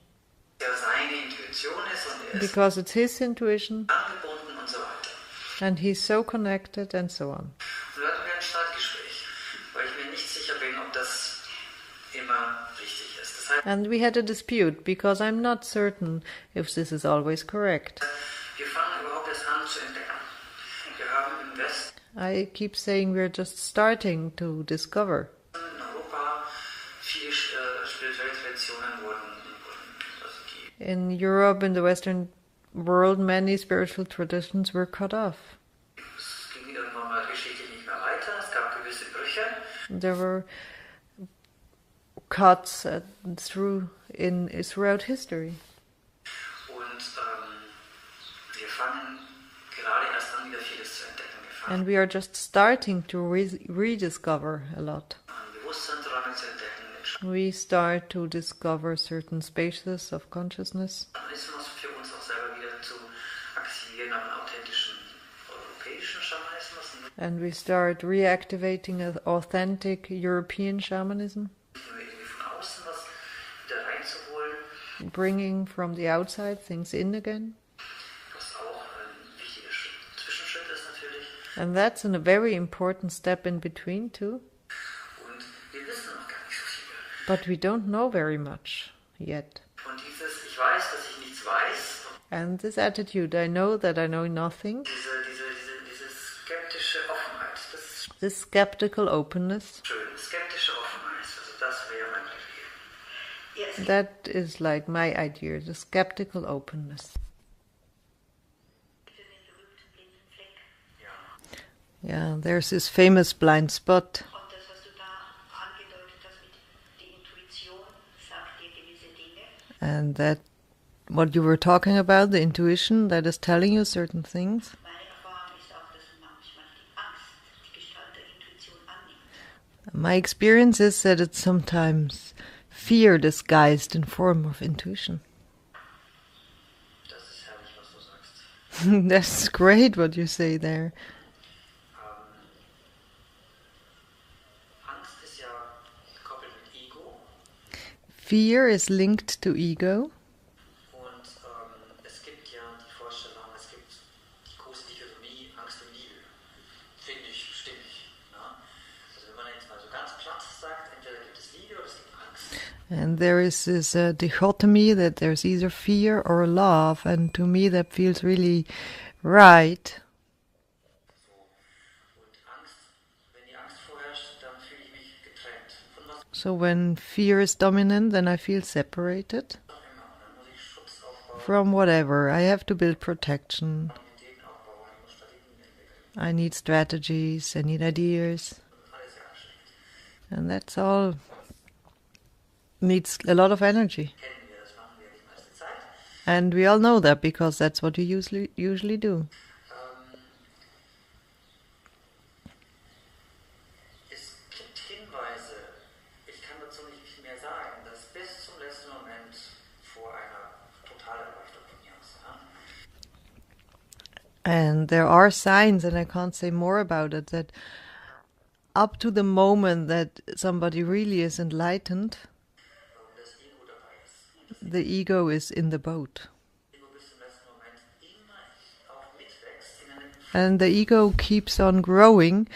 ja seine Intuition ist und er ist Because it's his intuition angebunden und so weiter. and he's so connected and so on. Und da hatten wir ein Streitgespräch, weil ich mir nicht sicher bin, ob das immer richtig ist. Das heißt, And we had a dispute because I'm not certain if this is always correct. wir fangen überhaupt erst an zu entdecken. Wir haben im Westen, I keep saying we're just starting to discover. in Europa, viele spirituelle Traditionen wurden also die In Europe, in the Western world, many spiritual traditions were cut off. es ging irgendwann mal geschichtlich nicht mehr weiter. Es gab gewisse Brüche. There were cuts throughout history. Und wir fangen gerade erst an, wieder vieles zu entdecken. Wir fangen And we are just starting to rediscover a lot. an, Bewusstseinsräume zu entdecken, den We start to discover certain spaces of consciousness. Schamanismus für uns auch selber wieder zu aktivieren, einen authentischen europäischen Schamanismus. And we start reactivating an authentic European shamanism, Irgendwie von außen was wieder reinzuholen, bringing from the outside things in again. was auch ein wichtiger Zwischenschritt ist natürlich. And that's a very important step in between too. Und wir wissen noch gar nicht so viel. But we don't know very much yet. Und dieses Ich weiß, dass ich nichts weiß, And this attitude, I know that I know nothing, diese skeptische Offenheit, das ist this skeptical openness, schön. Skeptische Offenheit, also das wäre mein Plädoyer. Ja, es that is like my idea, the skeptical openness. gibt den berühmten blinden Fleck. Ja. Yeah, there's this famous blind spot. Und das, was du da angedeutet hast mit die Intuition, sagt dir gewisse Dinge. And that, what you were talking about, the intuition that is telling you certain things. Meine Erfahrung ist auch, dass manchmal die Angst die Gestalt der Intuition annimmt. My experience is that it's sometimes fear disguised in form of intuition. Das ist herrlich, was du sagst. That's great what you say there. Angst ist ja gekoppelt mit Ego Fear is linked to ego. und es gibt ja die Vorstellung, es gibt die große Dichotomie Angst und Liebe. Finde ich stimmig. Ne? Also wenn man jetzt mal so ganz platt sagt, entweder gibt es Liebe oder es gibt Angst. And there is this dichotomy that there's either fear or love, and to me that feels really right. So. Und Angst, wenn die Angst vorherrscht, dann fühle ich mich getrennt. Von was So when fear is dominant, then I feel separated auch immer. Dann muss ich Schutz aufbauen, from whatever. I have to build protection. Identitäten aufbauen, ich muss Strategien entwickeln. I need strategies, I need ideas. Alles sehr anstrengend. And that's all needs a lot of energy. Kennen wir, das machen wir die meiste Zeit. And we all know that because that's what you usually do. Es gibt Hinweise, ich kann dazu nicht viel mehr sagen, dass bis zum letzten Moment vor einer Totalerleuchtung von mir aus, ja, And there are signs, and I can't say more about it, that up to the moment that somebody really is enlightened, warum das Ego dabei ist. the ego is in the boat. Ego bis zum letzten Moment immer auch mitwächst in einem And the ego keeps on growing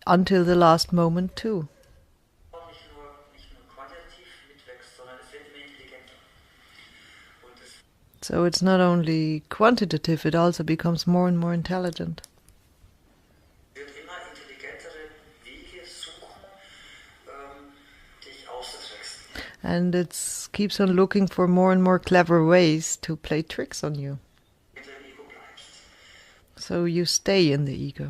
until the last moment too. auch nicht nur quantitativ mitwächst, sondern es wird immer intelligenter. Und es So it's not only quantitative, it also becomes more and more intelligent. wird immer intelligentere Wege suchen, dich auszutricksen. And it keeps on looking for more and more clever ways to play tricks on you. Mit dem Ego bleibst. So you stay in the ego.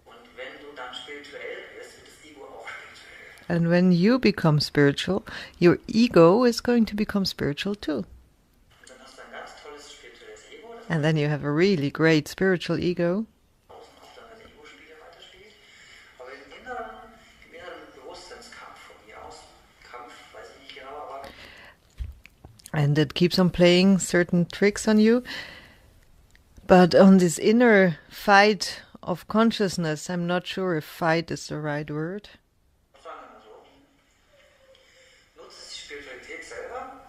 Und wenn du dann spirituell wirst, wird das Ego auch spirituell. And when you become spiritual, your ego is going to become spiritual too. Und dann hast du ein ganz tolles spirituelles Ego, das And then you have a really great spiritual ego. außen auf deine Ego-Spiele weiterspielt. Aber im inneren Bewusstseinskampf von mir aus, Kampf, weiß ich nicht genau, aber And it keeps on playing certain tricks on you. But on this inner fight of consciousness, I'm not sure if fight is the right word. sagen wir mal so, nutzt die Spiritualität selber,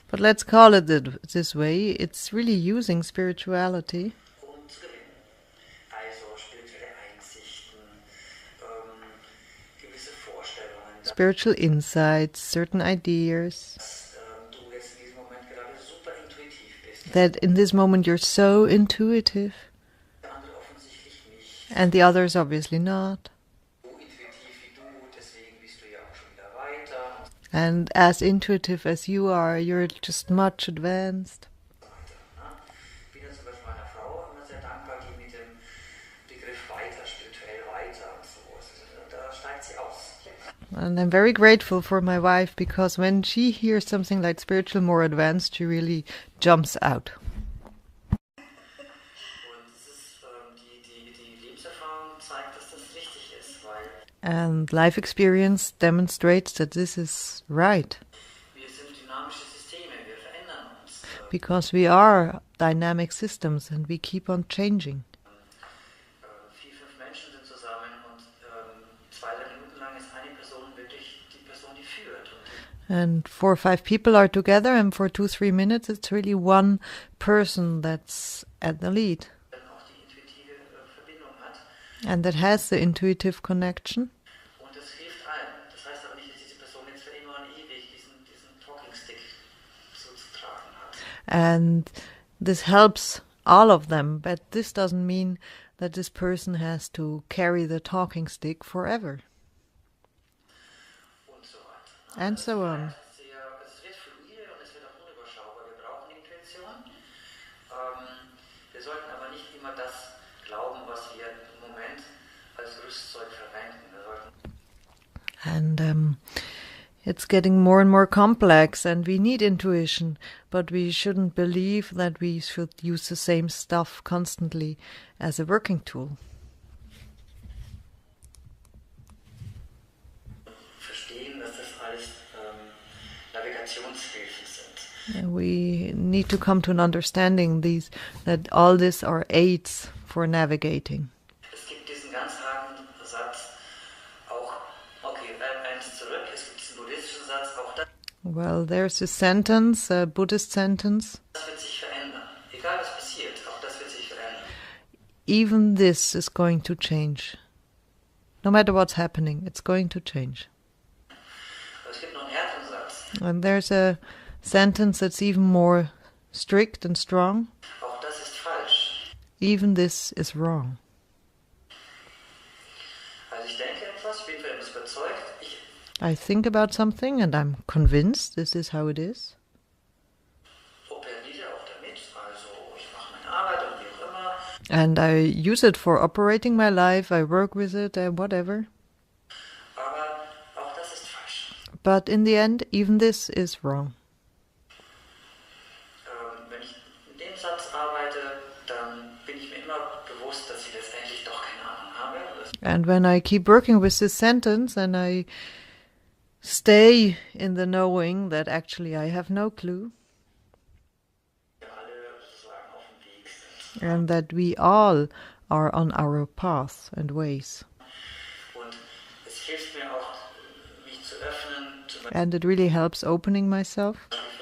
But let's call it this way. It's really using spirituality zu gewinnen. Also spirituelle Einsichten, gewisse Vorstellungen, spiritual insights, certain ideas, dass du jetzt in diesem Moment gerade super intuitiv bist. that in this moment you're so intuitive, Der andere offensichtlich nicht. and the others obviously not. So intuitiv wie du, deswegen bist du ja auch schon wieder weiter. And as intuitive as you are, you're just much advanced. Ich bin ja zum Beispiel meiner Frau immer sehr dankbar, die mit dem Begriff weiter, spirituell weiter und so. Also, da steigt sie aus. And I'm very grateful for my wife because when she hears something like spiritual more advanced, she really jumps out. Und das ist, die Lebenserfahrung zeigt, dass das richtig ist, weil And life experience demonstrates that this is right wir sind dynamische Systeme, wir verändern uns. because we are dynamic systems and we keep on changing. 4, 5 Menschen sind zusammen und 2, 3 Minuten lang ist eine Person wirklich die Person, die führt. Und And 4 or 5 people are together, and for 2, 3 minutes, it's really one person that's at the lead dann auch die intuitive Verbindung hat. and that has the intuitive connection. Und das hilft allen. Das heißt aber nicht, dass diese Person jetzt für immer und ewig diesen Talking Stick so zu tragen hat. And this helps all of them, but this doesn't mean that this person has to carry the talking stick forever, Und so weiter. and so on. Es wird fluide und es wird auch unüberschaubar. Wir brauchen Intuition. Wir sollten aber nicht immer das glauben, was wir im Moment als Rüstzeug verwenden. Wir sollten And it's getting more and more complex, and we need intuition, but we shouldn't believe that we should use the same stuff constantly as a working tool. verstehen, dass das alles Navigationshilfen sind. And we need to come to an understanding that all these are aids for navigating. Es gibt diesen ganz harten Satz, auch, okay, eins zurück, es gibt diesen buddhistischen Satz, auch Well, there's a sentence, a Buddhist sentence. das wird sich verändern. Egal was passiert, auch das wird sich verändern. Even this is going to change. No matter what's happening, it's going to change. Aber es gibt noch einen härteren Satz. And there's a sentence that's even more strict and strong. Auch das ist falsch. Even this is wrong. Also ich denke etwas, ich bin von etwas überzeugt, ich I think about something and I'm convinced this is how it is. operiere auch damit, also ich mache meine Arbeit und wie auch immer, And I use it for operating my life, I work with it, whatever. aber auch das ist falsch. But in the end, even this is wrong. Wenn ich mit dem Satz arbeite, dann bin ich mir immer bewusst, dass ich letztendlich doch keine Ahnung habe. Dass And when I keep working with this sentence and I stay in the knowing that actually I have no clue wir alle sozusagen auf dem Weg sind. and that we all are on our path and ways. Und es hilft mir auch, mich zu öffnen, zum And it really helps opening myself. Beispiel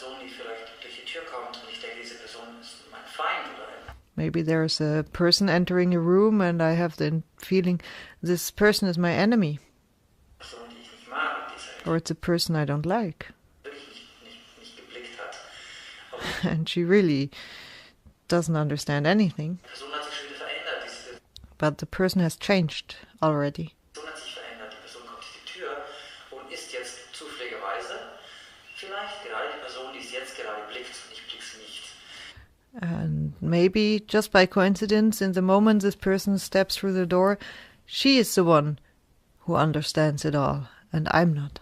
Person, die vielleicht durch die Tür kommt und ich denke, diese Person ist mein Feind oder Maybe there's a person entering a room and I have the feeling this person is my enemy. eine Person, die ich nicht mag, die es Or it's a person I don't like. wirklich nicht geblickt hat. Aber And she really doesn't understand anything. die Person hat sich schon wieder verändert. Diese But the person has changed already. Person hat sich verändert. Die Person kommt durch die Tür und ist jetzt zufälligerweise vielleicht gerade die Person, die es jetzt gerade blickt und ich blick's nicht. And maybe just by coincidence, in the moment this person steps through the door, she is the one who understands it all, and I'm not.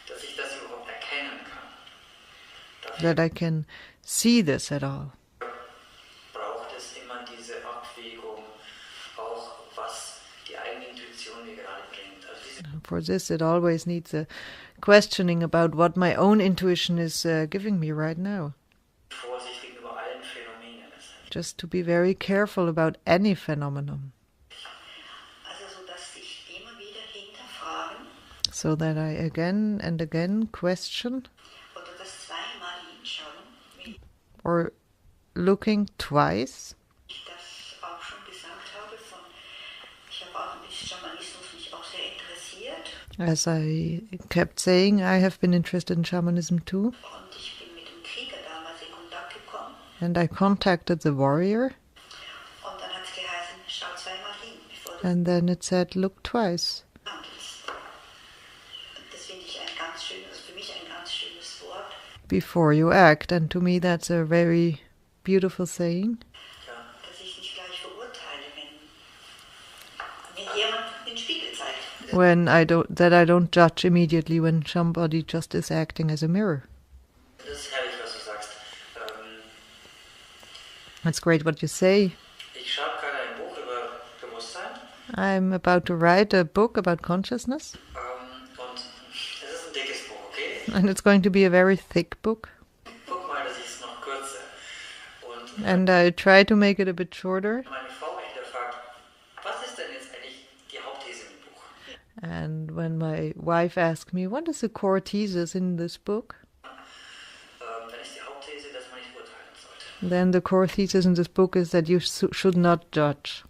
Dass ich das überhaupt erkennen kann. Dafür That I can see this at all. braucht es immer diese Abwägung, auch was die eigene Intuition mir gerade bringt. Also diese For this, it always needs a questioning about what my own intuition is giving me right now. Vorsicht gegenüber allen Phänomenen. Just to be very careful about any phenomenon, Also so, dass sich immer wieder hinterfragen so that I again and again question oder das zweimal hinschauen, wie or looking twice. ich das auch schon gesagt habe. Ich habe auch ein bisschen Schamanismus mich auch sehr interessiert As I kept saying, I have been interested in shamanism too. und ich bin mit dem Krieger damals in Kontakt gekommen And I contacted the warrior, und dann hat es geheißen, schau zweimal hin, bevor du and then it said, look twice. handelst. Und das finde ich ein ganz schönes, für mich ein ganz schönes Wort. Before you act. And to me that's a very beautiful saying. Dass ich nicht gleich verurteile, wenn mir jemand den Spiegel zeigt. When I don't judge immediately when somebody just is acting as a mirror. Das ist herrlich, was du sagst. That's great what you say. Ich schreibe gerade ein Buch über Bewusstsein I'm about to write a book about consciousness, und es ist ein dickes Buch, okay? and it's going to be a very thick book. Guck mal, dass ich es noch kürze. Und And I try to make it a bit shorter. meine Frau mich wieder fragt, was ist denn jetzt eigentlich die Hauptthese im Buch? And when my wife asked me, what is the core thesis in this book? Dann ist die Hauptthese, dass man nicht urteilen sollte. Then the core thesis in this book is that you should not judge.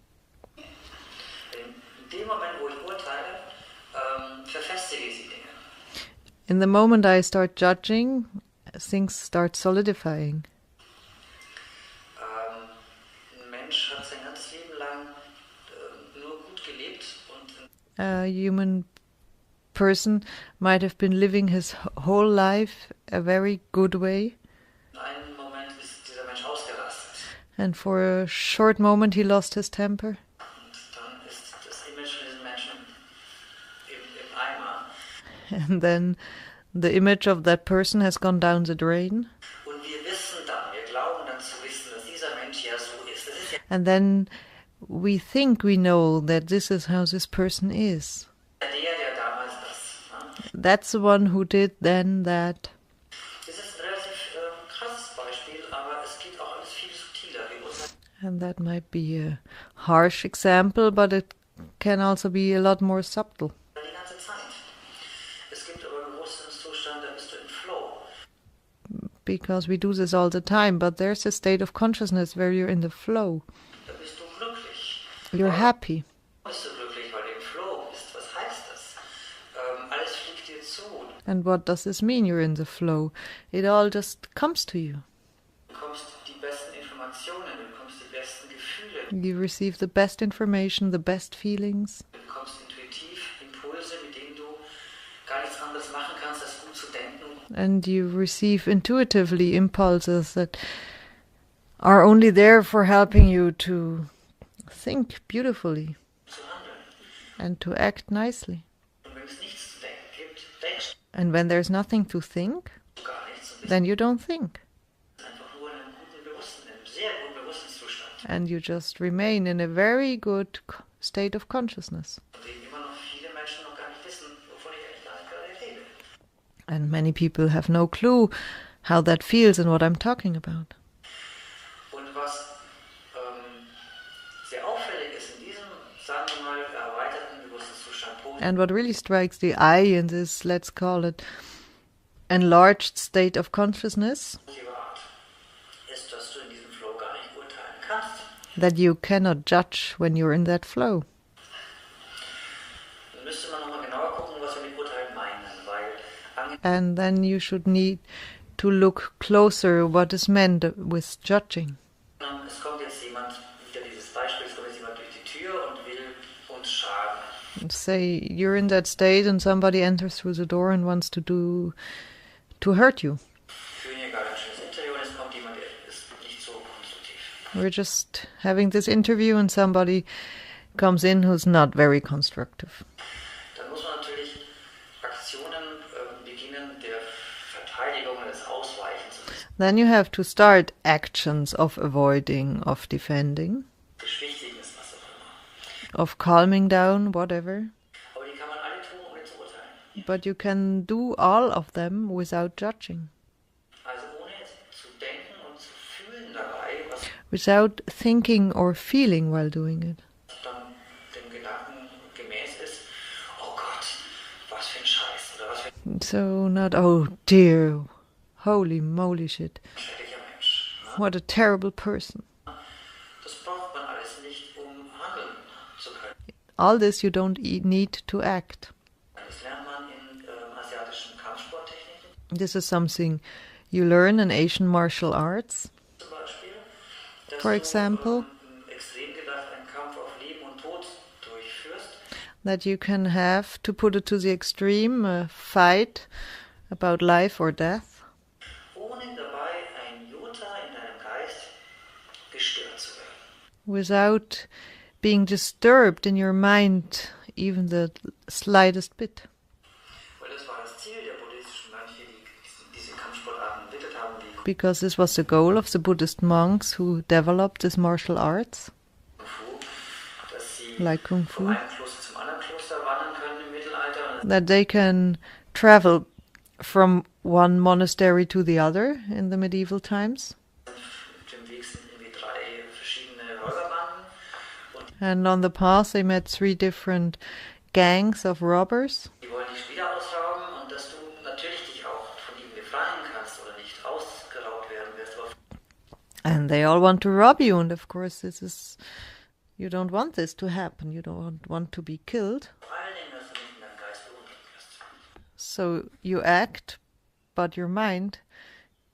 In dem Moment, wo ich urteile, verfestige ich die Dinge. In the moment I start judging, things start solidifying. Ein Mensch hat sein ganzes Leben lang nur gut gelebt und A human person might have been living his whole life a very good way, in einem Moment ist dieser Mensch ausgerastet. and for a short moment he lost his temper. Und dann ist das Image von diesem Menschen im Eimer. And then the image of that person has gone down the drain. Und wir wissen dann, wir glauben dann zu wissen, dass dieser Mensch ja so ist. Das ist ja And then we think we know that this is how this person is. der damals das. Ne? That's the one who did then that. Das ist ein relativ krasses Beispiel, aber es geht auch alles viel subtiler. Wir uns And that might be a harsh example, but it can also be a lot more subtle. die ganze Zeit. Es gibt aber einen Bewusstseinszustand, da bist du im Flow. Because we do this all the time, but there's a state of consciousness where you're in the flow. Da bist du glücklich. You're happy. Bist du glücklich, weil du im Flow bist? Was heißt das? Alles fliegt dir zu. And what does this mean, you're in the flow? It all just comes to you. Du bekommst die besten Informationen, du bekommst die besten Gefühle, You receive the best information, the best feelings, du bekommst intuitiv Impulse, mit denen du gar nichts anderes machen kannst, als gut zu denken and you receive intuitively impulses that are only there for helping you to think beautifully und zu handeln. and to act nicely. Und wenn es nichts zu denken gibt, denkst And when there's nothing to think, du gar nichts und bist then you don't think. einfach nur in einem guten Bewusstsein, in einem sehr guten Bewusstseinszustand, And you just remain in a very good state of consciousness. von dem immer noch viele Menschen noch gar nicht wissen, wovon ich eigentlich gar nicht gerade rede. And many people have no clue how that feels and what I'm talking about. Und was sehr auffällig ist in diesem, sagen wir mal, erweiterten Bewusstseinszustand, And what really strikes the eye in this, let's call it, enlarged state of consciousness Art ist, dass du in diesem Flow gar nicht urteilen kannst. that you cannot judge when you're in that flow. Dann müsste man nochmal genauer gucken, was wir mit Urteilen meinen, weil And then you should need to look closer what is meant with judging. es kommt jetzt jemand, wieder dieses Beispiel, es kommt jetzt jemand durch die Tür und will uns schaden. Say you're in that state and somebody enters through the door and wants to hurt you. Wir führen hier gerade ein schönes Interview und es kommt jemand, der ist nicht so konstruktiv. We're just having this interview and somebody comes in who's not very constructive. Dann muss man natürlich Aktionen beginnen der Verteidigung und des Ausweichens. Then you have to start actions of avoiding, of defending, Beschwichtigen ist was auch immer. of calming down, whatever. Aber die kann man alle tun, ohne zu urteilen. But you can do all of them without judging, Also ohne zu denken und zu fühlen dabei, was without thinking or feeling while doing it. dann dem Gedanken gemäß ist, oh Gott, was für ein Scheiß oder was für ein So not, oh dear, holy moly shit, schrecklicher Mensch. Ne? what a terrible person. Das braucht man alles nicht, um handeln zu können. All this you don't need to act. Das lernt man in asiatischen Kampfsporttechniken This is something you learn in Asian martial arts, zum Beispiel, dass for du example, extrem gedacht einen Kampf auf Leben und Tod durchführst, that you can have, to put it to the extreme, a fight about life or death, ohne dabei ein Jota in deinem Geist gestört zu werden. without being disturbed in your mind even the slightest bit. Weil das war das Ziel der buddhistischen Mönche, die diese Kampfsportarten entwickelt haben, wie Because this was the goal of the Buddhist monks who developed these martial arts, Kung Fu, dass sie like Kung von Fu, einem Kloster zum anderen Kloster wandern können im Mittelalter. Und that they can travel from one monastery to the other in the medieval times. auf dem Weg sind irgendwie 3 verschiedene Räuberbanden und And on the path they met 3 different gangs of robbers. die wollen dich wieder ausrauben und dass du natürlich dich auch von ihnen befreien kannst oder nicht ausgeraubt werden wirst. Aber And they all want to rob you, and of course you don't want this to happen, you don't want to be killed. vor allen Dingen, dass du nicht in deinem Geist beunruhigt wirst. So you act, but your mind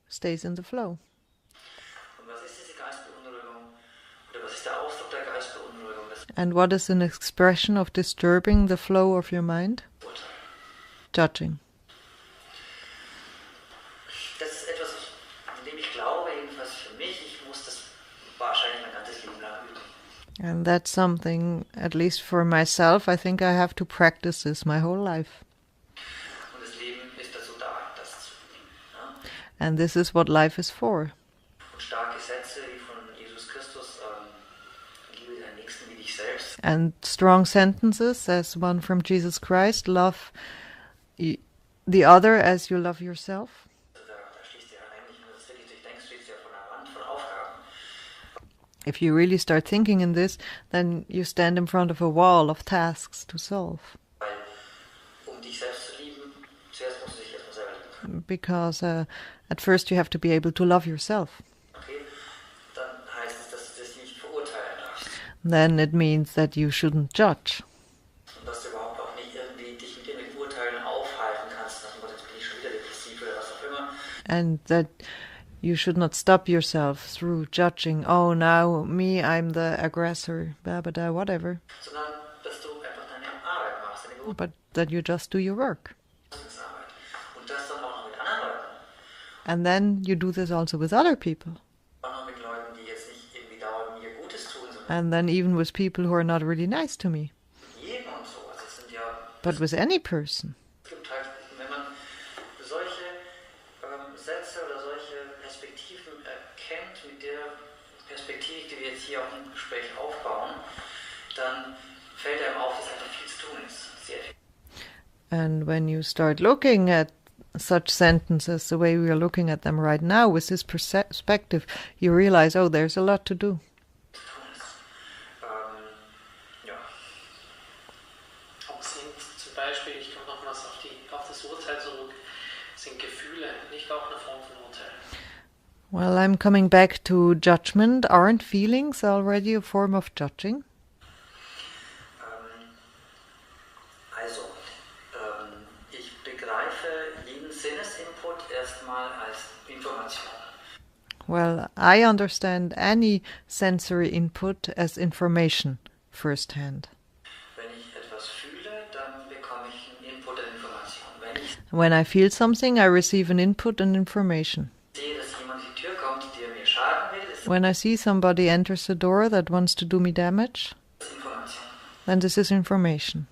stays in the flow. Und was ist diese Geistbeunruhigung? Oder was ist der Ausdruck der Geistbeunruhigung? Das And what is an expression of disturbing the flow of your mind? Urteil. Judging. Das ist etwas, von dem ich glaube, jedenfalls für mich, ich muss das wahrscheinlich mein ganzes Leben lang üben. And that's something, at least for myself, I think I have to practice this my whole life. Und das Leben ist dazu da, das zu üben. Ja? And this is what life is for. Und starke Sätze wie von Jesus Christus, liebe deinen Nächsten wie dich selbst, And strong sentences, as one from Jesus Christ, love the other as you love yourself. also da schließt ja eigentlich, wenn du das wirklich durchdenkst, schließt ja von einer Wand von Aufgaben. If you really start thinking in this, then you stand in front of a wall of tasks to solve. Weil, um dich selbst zu lieben, zuerst musst du dich erstmal selber lieben können. Because at first you have to be able to love yourself. Okay? Dann heißt es, dass du das nicht verurteilen darfst. Then it means that you shouldn't judge. Und dass du überhaupt auch nicht irgendwie dich mit irgendwelchen Urteilen aufhalten kannst, nach dem Motto, jetzt bin ich schon wieder depressiv oder was auch immer. And that you should not stop yourself through judging, oh, now me, I'm the aggressor, blah, blah, blah, whatever. Sondern, dass du einfach deine Arbeit machst, deine But that you just do your work. Berufungsarbeit. Und das dann auch noch mit anderen Leuten. And then you do this also with other people. Auch noch mit Leuten, die jetzt nicht irgendwie dauernd mir Gutes tun, sondern And then even with people who are not really nice to me. mit jedem und so. Also es sind ja, But with any person. es gibt halt, wenn man solche Sätze oder solche Perspektiven erkennt, mit der Perspektive, die wir jetzt hier auch im Gespräch aufbauen, dann fällt einem auf, dass einfach viel zu tun ist. Sehr viel. And when you start looking at such sentences the way we are looking at them right now, with this perspective, you realize, oh, there's a lot to do. Zu tun ist. Ja. Auch sind zum Beispiel, ich komme nochmals auf das Urteil zurück, sind Gefühle nicht auch eine Form von Urteil? Well, I'm coming back to judgment. Aren't feelings already a form of judging? Also, ich begreife jeden Sinnesinput erstmal als Information. Well, I understand any sensory input as information firsthand. Wenn ich etwas fühle, dann bekomme ich einen Input an Information. Wenn ich When I feel something, I receive an input and information. sehe, dass jemand die Tür kommt, der mir schaden will, ist When I see somebody enters the door that wants to do me damage, das Information. then this is information.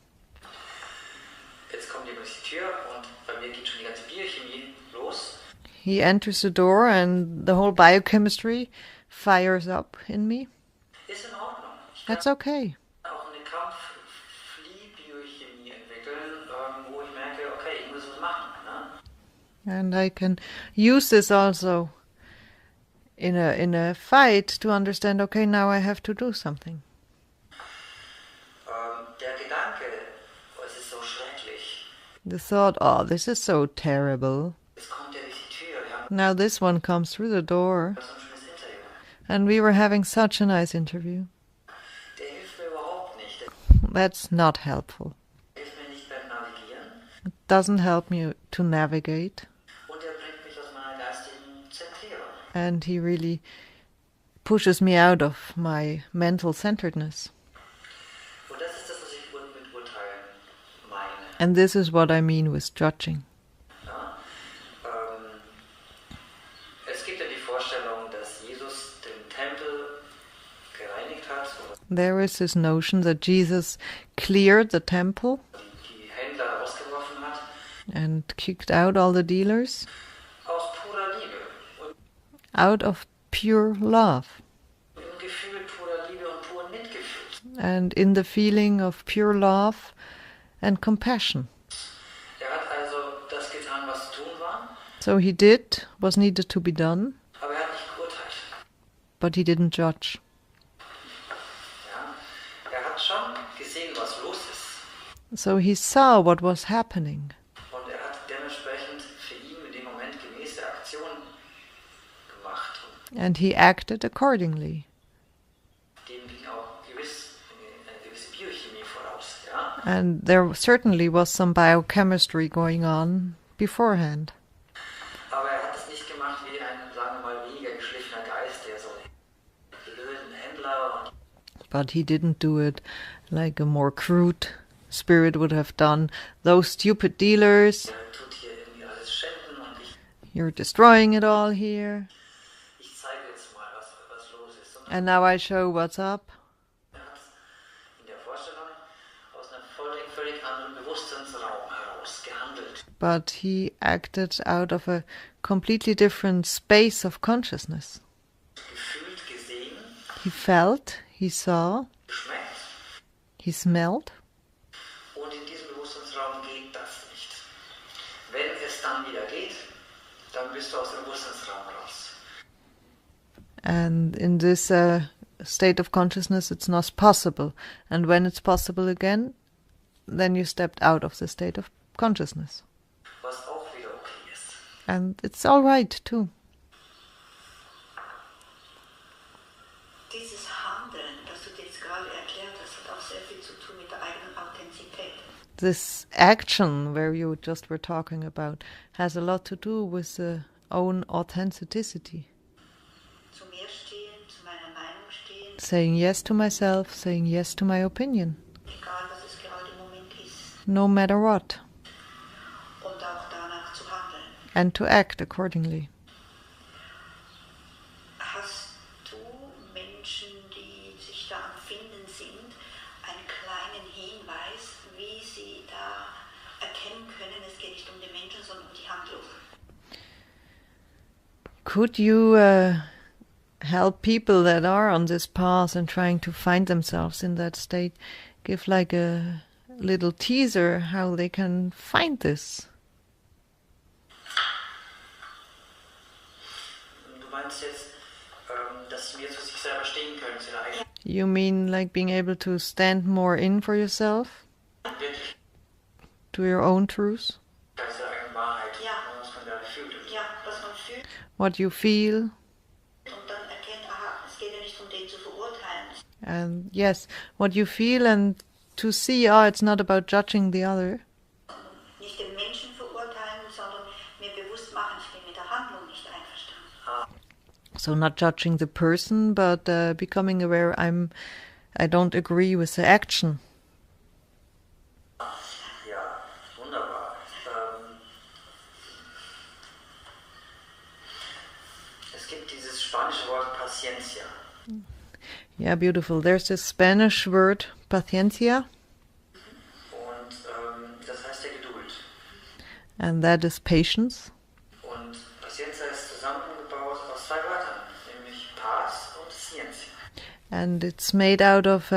Jetzt kommt jemand die Tür und bei mir geht schon die ganze Biochemie los. He enters the door and the whole biochemistry fires up in me. Ist in Ordnung. Ich kann That's okay. auch eine Kampf-Flieh-Biochemie entwickeln, wo ich merke, okay, ich muss was machen. Ne? And I can use this also in a fight to understand, okay, now I have to do something. Der Gedanke, oh, es ist so schrecklich. The thought, oh, this is so terrible. Jetzt kommt ja diese Tür, wir haben Now this one comes through the door, so ein schönes Interview. and we were having such a nice interview. Der hilft mir überhaupt nicht. That's not helpful. Der hilft mir nicht beim Navigieren It doesn't help me to navigate, und er bringt mich aus meiner geistigen Zentrierung. and he really pushes me out of my mental centeredness. Und das ist das, was ich mit Urteilen meine. And this is what I mean with judging. Ja? Es gibt ja die Vorstellung, dass Jesus den Tempel gereinigt hat, oder There is this notion that Jesus cleared the temple die Händler rausgeworfen hat, and kicked out all the dealers aus purer Liebe und out of pure love im Gefühl purer Liebe und puren Mitgefühl. and in the feeling of pure love and compassion. Er hat also das getan, was zu tun war, So he did what needed to be done, aber er hat nicht geurteilt. but he didn't judge. Ja? Er hat schon gesehen, was los ist. So he saw what was happening, Und er hat dementsprechend für ihn in dem Moment gemäß der Aktion gemacht. Und and he acted accordingly. dem ging auch eine gewisse Biochemie voraus. Ja? And there certainly was some biochemistry going on beforehand. Aber er hat es nicht gemacht wie ein, sagen wir mal, weniger geschliffener Geist, der so die blöden Händler und But he didn't do it like a more crude spirit would have done. Those stupid dealers, tut hier irgendwie alles schänden und you're destroying it all here. ich zeige jetzt mal, was los ist. Und And now I show what's up. er hat in der Vorstellung aus einem völlig anderen Bewusstseinsraum heraus gehandelt. But he acted out of a completely different space of consciousness. Gefühlt, gesehen, He felt, he saw, geschmeckt. he smelled. Und in diesem Bewusstseinsraum geht das nicht. Wenn es dann wieder geht, dann bist du aus dem Bewusstseinsraum raus. And in this state of consciousness, it's not possible. And when it's possible again, then you stepped out of the state of consciousness. Was auch wieder okay ist. And it's all right, too. Dieses Handeln, das du jetzt gerade erklärt hast, hat auch sehr viel zu tun mit der eigenen Authentizität. This action, where you just were talking about, has a lot to do with the own authenticity. Zu mir stehen, zu meiner Meinung stehen, Saying yes to myself, saying yes to my opinion, egal was es gerade im Moment ist, no matter what, und auch danach zu handeln. and to act accordingly. Hast du Menschen, die sich da am Finden sind, einen kleinen Hinweis, wie sie da erkennen können, es geht nicht um den Menschen, sondern um die Handlung? Could you help people that are on this path and trying to find themselves in that state? Give like a little teaser how they can find this. Du meinst jetzt, dass sie mehr zu sich selber stehen können, zu ihrer eigenen You mean like being able to stand more in for yourself, Wirklichkeit, to your own truth? zu ihrer eigenen Wahrheit, Ja. was man da fühlt. Ja, was what you feel. Und dann erkennt, aha, es geht ja nicht darum, den zu verurteilen. And yes, what you feel, and to see, it's not about judging the other. Nicht den Menschen verurteilen, sondern mir bewusst machen, ich bin mit der Handlung nicht einverstanden. So not judging the person, but becoming aware I don't agree with the action. Ja, wunderbar. Es gibt dieses spanische Wort Paciencia. Yeah, beautiful. There's this Spanish word, paciencia, Und das heißt der Geduld. and that is patience. Und Paciencia ist zusammengebaut aus zwei Wörtern, nämlich Paz und Ciencia. And it's made out of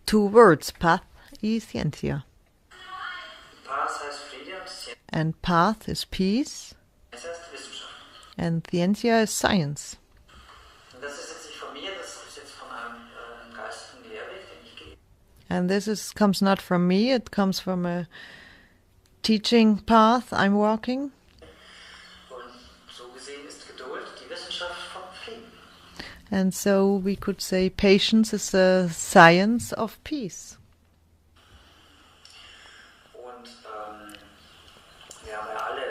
2 words, paz y ciencia. Paz heißt Friede und Ciencia And path is peace, heißt Wissenschaft. and ciencia is science. Und das ist jetzt nicht von mir, das ist jetzt von einem geistigen Lehrweg, den ich gehe. And this comes not from me, it comes from a teaching path I'm walking. Und so gesehen ist Geduld die Wissenschaft vom Frieden. And so we could say patience is the science of peace. Und wir haben ja alle,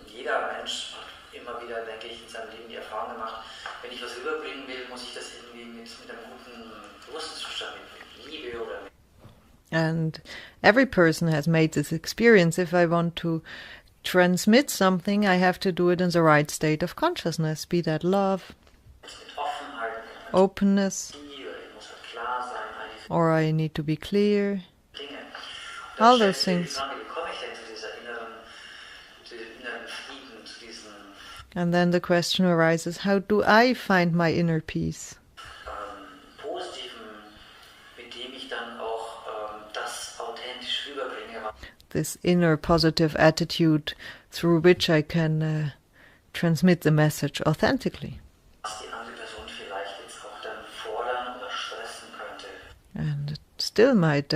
jeder Mensch hat immer wieder, denke ich, in seinem Leben die Erfahrung gemacht, wenn ich was rüberbringen will, muss ich das irgendwie mit einem guten Bewusstseinszustand, mit Liebe oder mit And every person has made this experience. If I want to transmit something, I have to do it in the right state of consciousness, be that love, Offenheit, mit openness, Empathie, oder ich muss halt klar sein, all diese or I need to be clear. Dinge. Und All dann those stellt things. sich die Frage, wie komme ich denn zu diesem inneren Frieden, zu diesem And then the question arises, how do I find my inner peace? Positiven, mit dem ich dann auch das authentisch rüberbringe, This inner positive attitude through which I can transmit the message authentically. was die andere Person vielleicht jetzt auch dann fordern oder stressen könnte. And it still might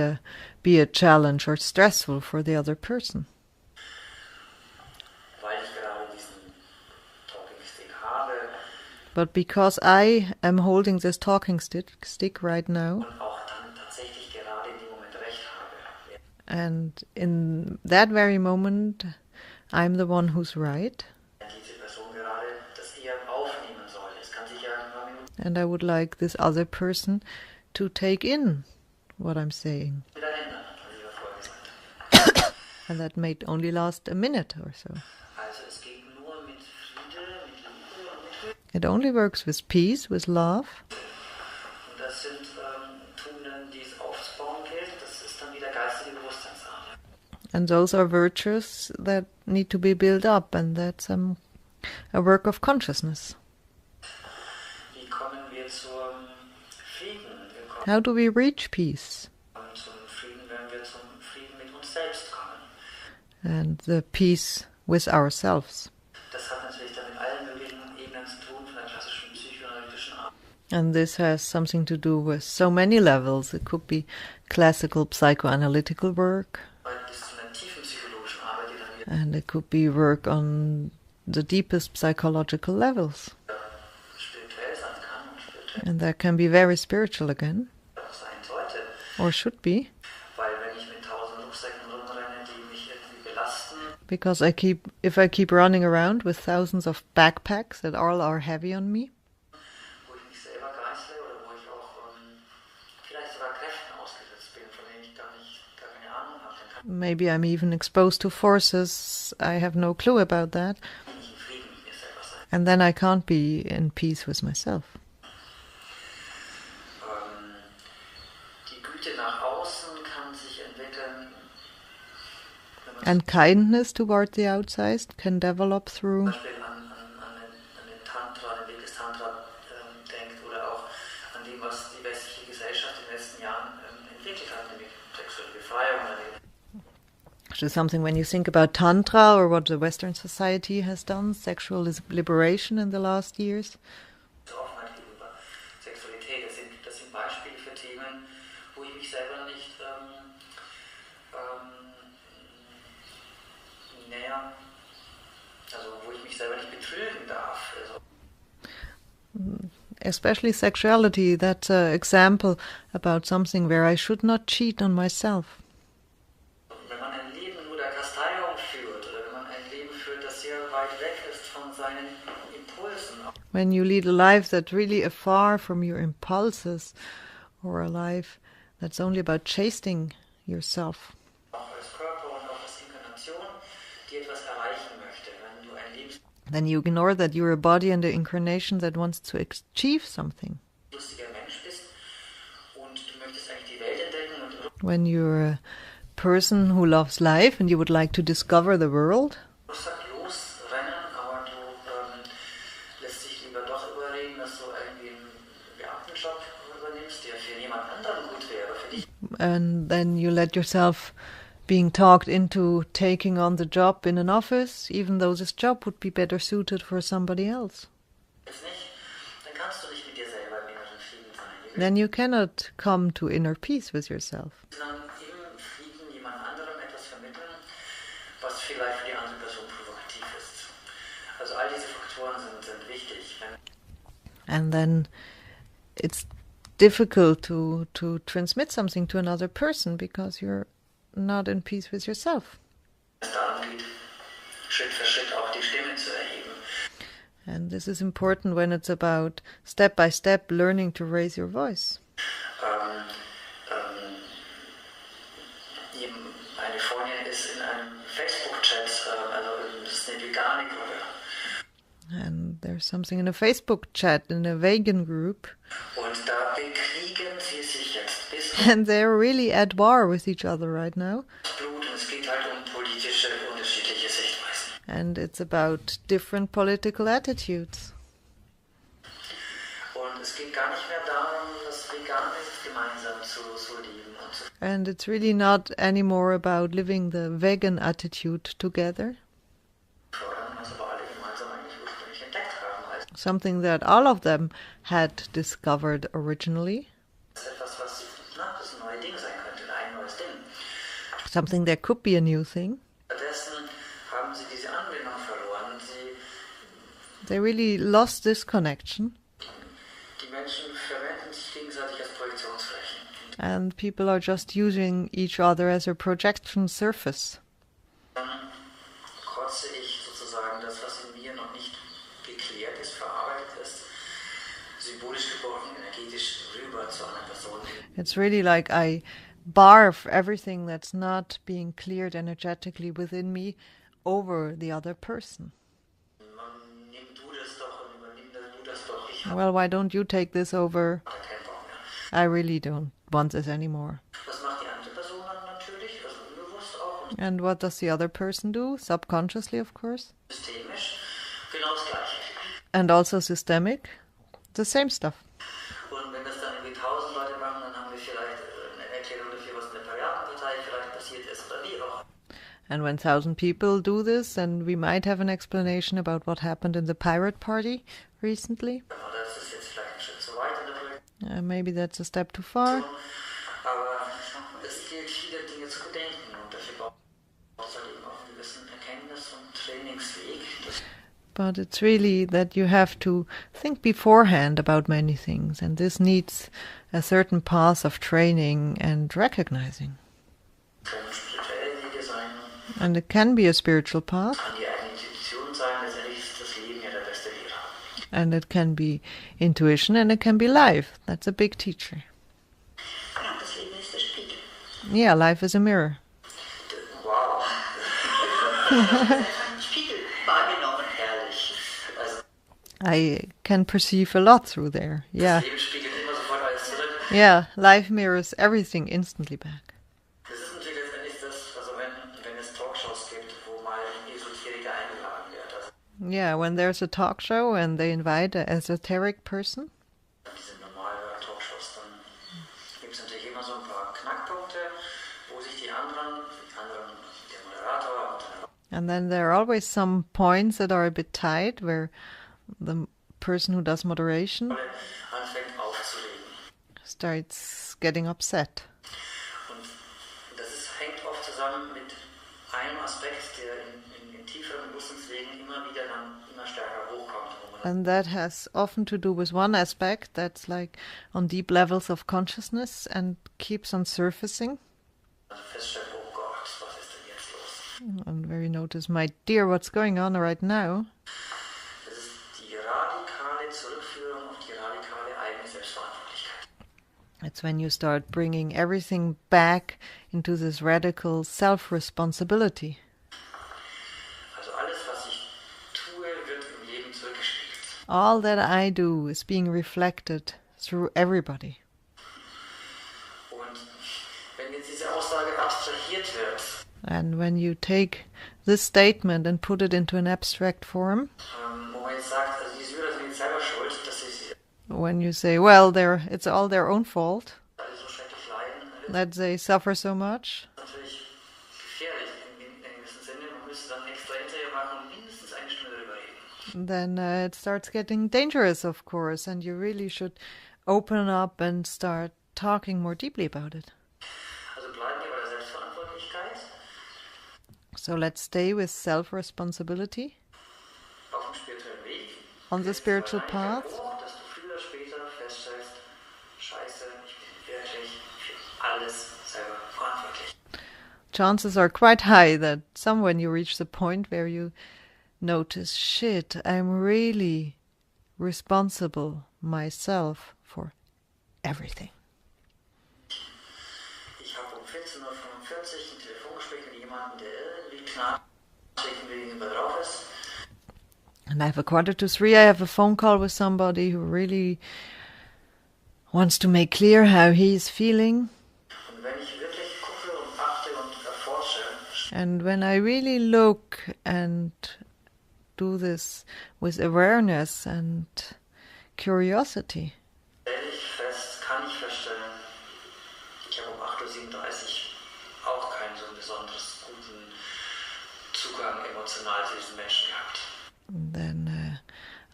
be a challenge or stressful for the other person. Weil ich gerade diesen Talking Stick habe But because I am holding this talking stick right now, und auch dann tatsächlich gerade in dem Moment recht habe. and in that very moment, I'm the one who's right, Wenn diese Person gerade das eher aufnehmen soll. Es kann sich ja in ein paar Minuten and I would like this other person to take in what I'm saying. wieder ändern, was ich ja vorher gesagt habe. And that may only last a minute or so. Also es geht nur mit Friede, mit Liebe und mit Höhe. It only works with peace, with love, Und das sind Tugenden, die es aufzubauen gilt. Das ist dann wieder geistige Bewusstseinsarbeit. and those are virtues that need to be built up, and that's a work of consciousness. Wie kommen wir zum Frieden? Wir kommen How do we reach peace? zum Frieden, wenn wir zum Frieden mit uns selbst kommen. And the peace with ourselves. Das hat natürlich dann mit allen möglichen Ebenen zu tun, von der klassischen psychoanalytischen Arbeit. And this has something to do with so many levels. It could be classical psychoanalytical work, Bis zu einer tiefen psychologischen Arbeit, die dann wieder and it could be work on the deepest psychological levels. spirituell sein kann und spirituell And that can be very spiritual again, auch sein sollte. or should be, Weil wenn ich mit 1000 Rucksäcken rumrenne, die mich irgendwie belasten, because if I keep running around with thousands of backpacks that all are heavy on me, wo ich mich selber geißle oder wo ich auch vielleicht sogar Kräften ausgesetzt bin, von denen ich gar keine Ahnung habe, dann kann maybe I'm even exposed to forces I have no clue about that, ich nicht in Frieden mit mir selber sein. and then I can't be in peace with myself. Die Güte nach außen kann sich entwickeln, wenn man And kindness toward the outside can develop zum through Beispiel an den Tantra, den Weg des Tantra denkt oder auch an dem, was die westliche Gesellschaft in den letzten Jahren entwickelt hat, nämlich sexuelle Befreiung oder which is something when you think about Tantra or what the Western society has done, sexual liberation in the last years. die Offenheit gegenüber Sexualität. Das sind Beispiele für Themen, wo ich mich selber nicht näher, also wo ich mich mich selber nicht betrügen darf. Also, especially sexuality, that's an example about something where I should not cheat on myself. wenn man ein Leben nur der Kasteiung führt oder wenn man ein Leben führt, das sehr weit weg ist von seinen Impulsen, When you lead a life that's really afar from your impulses, or a life that's only about chasing yourself, auch als Körper und auch als Inkarnation, die etwas erreichen möchte, wenn du ein then you ignore that you're a body and an incarnation that wants to achieve something. lebenslustiger Mensch bist und du möchtest eigentlich die Welt entdecken und When you're a person who loves life and you would like to discover the world, du musst halt losrennen, aber du lässt dich lieber doch überreden, dass du irgendwie einen Beamtenjob übernimmst, der für jemand anderen gut wäre, für dich and then you let yourself being talked into taking on the job in an office, even though this job would be better suited for somebody else. jetzt nicht, dann kannst du nicht mit dir selber im inneren Frieden sein. Then you cannot come to inner peace with yourself. Dann im Frieden jemand anderem etwas vermitteln, was vielleicht für die andere Person provokativ ist. Also all diese Faktoren sind wichtig. And then it's difficult to transmit something to another person because you're not in peace with yourself. Wenn es darum geht, Schritt für Schritt auch die Stimme zu erheben. And this is important when it's about step by step learning to raise your voice. Eine Freundin ist in einem Facebook-Chat, also das ist eine Veganik-Gruppe. And there's something in a Facebook chat, in a vegan group, Und da bekriegen sie sich jetzt bis and they're really at war with each other right now. aufs Blut und es geht halt um politische unterschiedliche Sichtweisen. And it's about different political attitudes. Und es geht gar nicht mehr darum, das Vegane gemeinsam zu leben und zu And it's really not anymore about living the vegan attitude together, fördern, was aber alle gemeinsam eigentlich ursprünglich entdeckt haben, als something that all of them had discovered originally, etwas, was das ein neues Ding sein könnte, ein neues Ding. something that could be a new thing. Stattdessen haben sie diese Anbindung verloren. They really lost this connection, Die Menschen verwenden sich gegenseitig als Projektionsflächen. and people are just using each other as a projection surface. Dann kotze ich sozusagen das, was in mir noch nicht geklärt ist, verarbeitet ist, symbolisch gebrochen, energetisch rüber zu einer Person. It's really like I barf everything that's not being cleared energetically within me over the other person. Nimm du das doch und übernimm du das doch. Ich habe Well, why don't you take this over? keinen Bock mehr. I really don't want this anymore. Was macht die andere Person dann natürlich? Also unbewusst auch und And what does the other person do? Subconsciously, of course. systemisch. Genau das Gleiche. And also systemic. The same stuff. Und wenn das dann irgendwie 1000 Leute machen, dann haben wir vielleicht eine Erklärung dafür, was in der Piratenpartei vielleicht passiert ist oder wie auch. And when 1,000 people do this, then we might have an explanation about what happened in the Pirate Party recently. Oder ist es jetzt vielleicht ein Schritt zu weit in der Projektion? Maybe that's a step too far. Aber es gilt, viele Dinge zu bedenken und dafür braucht es halt eben auch einen gewissen Erkenntnis- und Trainingsweg. Das But it's really that you have to think beforehand about many things, and this needs a certain path of training and recognizing. können spirituelle Wege sein, And it can be a spiritual path, kann die eigene Intuition sein, letztendlich ist das Leben ja der beste Lehrer. and it can be intuition, and it can be life. That's a big teacher. Ja, das Leben ist der Spiegel. Yeah, life is a mirror. Wow. Ein Spiegel wahrgenommen. Herrlich. Also I can perceive a lot through there. Yeah. das Leben spiegelt immer sofort alles zurück. Yeah, life mirrors everything instantly back. Das ist natürlich letztendlich das, also wenn es Talkshows gibt, wo mal Esoteriker eingeladen wird, also Yeah, when there's a talk show and they invite an esoteric person, diese normalen Talkshows, dann gibt es natürlich immer so ein paar Knackpunkte, wo sich die anderen, der Moderator und der and then there are always some points that are a bit tight where the person who does moderation Rolle anfängt aufzuregen. starts getting upset. Und hängt oft zusammen mit einem Aspekt, der in tieferen Bewusstseinswegen immer wieder dann And that has often to do with one aspect that's like on deep levels of consciousness and keeps on surfacing. Feststellen, oh Gott, was ist denn jetzt los? And where you notice, my dear, what's going on right now? Das ist die radikale Zurückführung auf die radikale eigene Selbstverantwortlichkeit. It's when you start bringing everything back into this radical self-responsibility. Also alles, was ich tue, wird im Leben zurückgespiegelt. All that I do is being reflected through everybody. Und wenn jetzt diese Aussage abstrahiert wird, And when you take this statement and put it into an abstract form, wo man jetzt sagt, also die Syrer sind jetzt selber schuld, dass sie when you say, well, it's all their own fault alle so schrecklich leiden, that they suffer so much, das ist natürlich gefährlich in gewissem Sinne. Man müsste dann ein extra Interview machen und mindestens eine Stunde darüber reden. then it starts getting dangerous, of course, and you really should open up and start talking more deeply about it. Also bleiben wir bei der Selbstverantwortlichkeit So let's stay with self-responsibility auf dem spirituellen Weg. on the spiritual path. Auch, dass du früher oder später feststellst, Scheiße, ich bin wirklich für alles selber verantwortlich. Chances are quite high that when you reach the point where you notice, shit, I'm really responsible myself for everything. Ich habe um 14:45 Uhr ein Telefongespräch mit jemandem, der irgendwie knapp gegenüber drauf ist. And I have 2:45, I have a phone call with somebody who really wants to make clear how he is feeling. Und wenn ich wirklich gucke und achte und erforsche, And when I really look and do this with awareness and curiosity, stelle ich fest, kann ich feststellen, ich habe um 8:37 Uhr auch keinen so besonders guten Zugang emotional zu diesen Menschen gehabt. then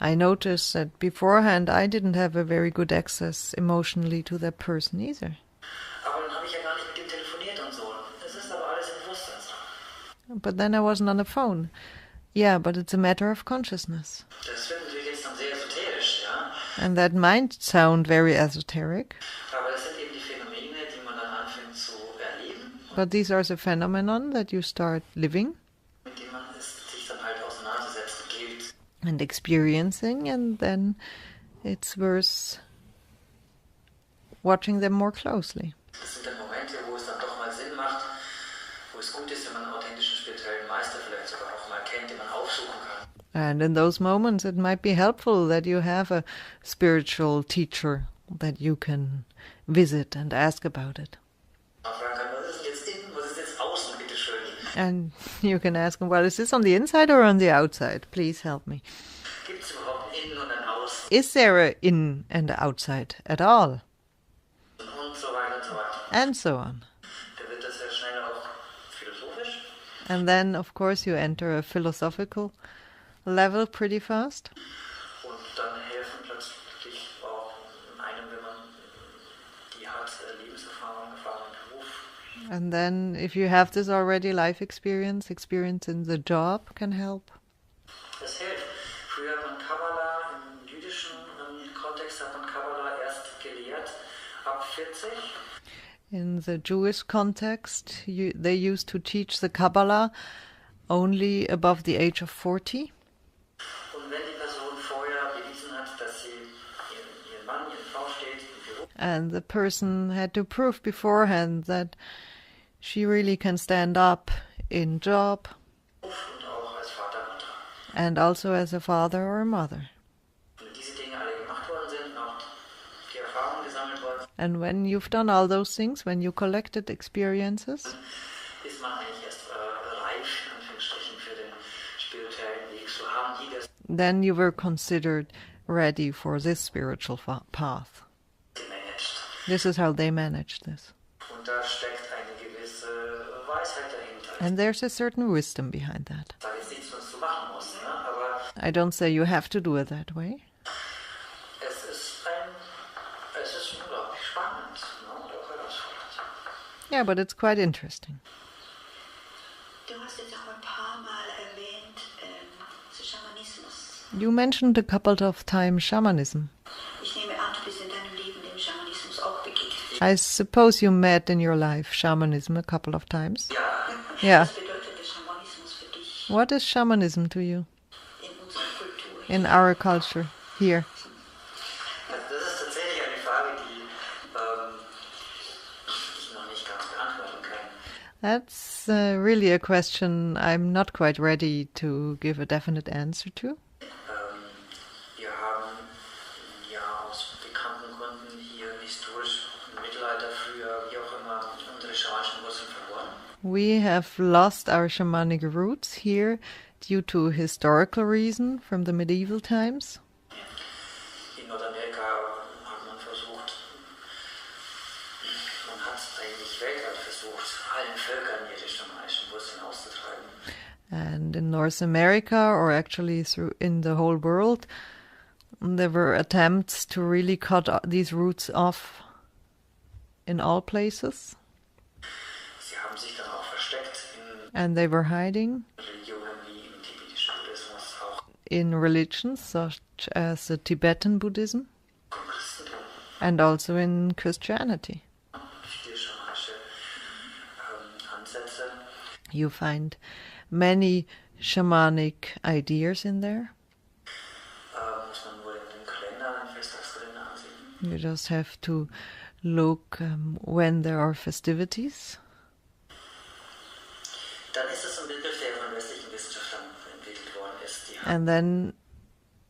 I noticed that beforehand I didn't have a very good access emotionally to that person either. Aber dann habe ich ja gar nicht mit dem telefoniert und so. Es ist aber alles im Bewusstsein. But then I wasn't on the phone. Yeah, but it's a matter of consciousness. Das wird natürlich jetzt dann sehr esoterisch, ja. And that might sound very esoteric, Aber das sind eben die Phänomene, die man dann anfängt zu erleben, but these are the phenomenon that you start living mit denen man sich dann halt auseinandersetzen gilt. and experiencing, and then it's worth watching them more closely. Das sind dann Momente, wo es dann doch mal Sinn macht, wo es gut ist, wenn man einen authentischen spirituellen Meister vielleicht sogar auch mal kennt, den man aufsuchen kann. And in those moments, it might be helpful that you have a spiritual teacher that you can visit and ask about it. Man fragen kann, was ist denn jetzt innen, was ist jetzt außen, bitteschön. And you can ask them, well, is this on the inside or on the outside? Please help me. Gibt es überhaupt ein Innen und ein Außen? Is there a in and a outside at all? Und so weiter und so weiter. And so on. Da wird das sehr schnell auch philosophisch. And then, of course, you enter a philosophical level pretty fast. Und dann helfen plötzlich auch einem, wenn man die hat, Lebenserfahrung, Erfahrung im Beruf. And then, if you have this already, life experience in the job can help. Das hilft. Früher hat man Kabbalah, im jüdischen Kontext hat man Kabbalah erst gelehrt ab 40. In the Jewish context, they used to teach the Kabbalah only above the age of 40. Und wenn die Person vorher bewiesen hat, dass sie ihren Mann, ihre Frau steht, im Beruf, And the person had to prove beforehand that she really can stand up in job und auch als Vater und Mutter. and also as a father or a mother. Und wenn diese Dinge alle gemacht worden sind, auch die Erfahrungen gesammelt worden And when you've done all those things, when you collected experiences, ist man eigentlich erst reif, in Anführungsstrichen, für den spirituellen Weg. So haben die das then you were considered ready for this spiritual path. gemanagt. This is how they managed this. Und da steckt eine gewisse Weisheit dahinter. And there's a certain wisdom behind that. Ich sage jetzt nichts, was du machen musst, ne? Aber I don't say you have to do it that way, es ist unglaublich spannend, ne? Und auch herausfordernd. yeah, but it's quite interesting. Du hast jetzt auch ein paar Mal erwähnt, Schamanismus. You mentioned a couple of times shamanism. Ich nehme an, du bist in deinem Leben dem Schamanismus auch begegnet. I suppose you met in your life shamanism a couple of times. Ja, Yeah. Was bedeutet der Schamanismus für dich What is shamanism to you in unserer Kultur? in our culture here? das ist tatsächlich eine Frage, die ich noch nicht ganz beantworten kann. That's really a question I'm not quite ready to give a definite answer to. Wir haben ja aus bekannten Gründen hier historisch im Mittelalter, früher, wie auch immer, unsere schamanischen Wurzeln verloren. We have lost our shamanic roots here due to historical reason from the medieval times. In Nordamerika hat man versucht, man hat eigentlich weltweit versucht, allen Völkern ihre schamanischen Wurzeln auszutreiben. And in North America, or actually in the whole world, there were attempts to really cut these roots off in all places. Sie haben sich dann auch versteckt in And they were hiding Religionen wie im tibetischen Buddhismus, auch in religions such as the Tibetan Buddhism im Christentum. and also in Christianity. Viele schamanische Ansätze. You find many shamanic ideas in there. Muss man nur in den Kalender, in Festtagskalender ansehen. You just have to look when there are festivities. Dann ist es ein Begriff, der von westlichen Wissenschaftlern entwickelt worden ist. Die haben And then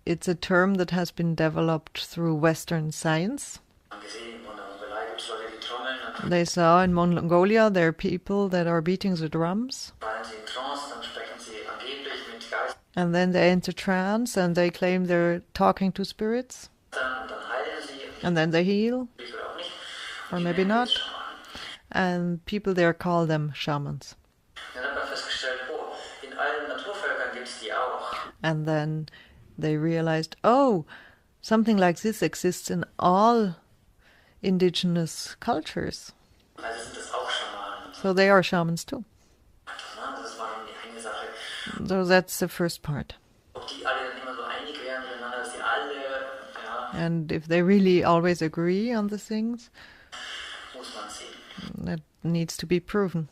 it's a term that has been developed through Western science. gesehen, in Mongolei gibt es Leute, die trommeln, dann They saw in Mongolia there are people that are beating the drums, fallen sie in Trance, dann sprechen sie angeblich mit Geistern and then they enter trance and they claim they're talking to spirits, und dann heilen sie, and then they heal, oder auch nicht. or Die maybe nennen not, sie Schamanen. and people there call them shamans. Dann hat man festgestellt, oh, in allen Naturvölkern gibt es die auch. And then they realized, oh, something like this exists in all indigenous cultures. Also sind das auch Schamanen. So they are shamans too. Das war dann die eine Sache. So that's the first part. Ob die alle dann immer so einig wären miteinander, dass die alle, ja, And if they really always agree on the things, muss man sehen. that needs to be proven.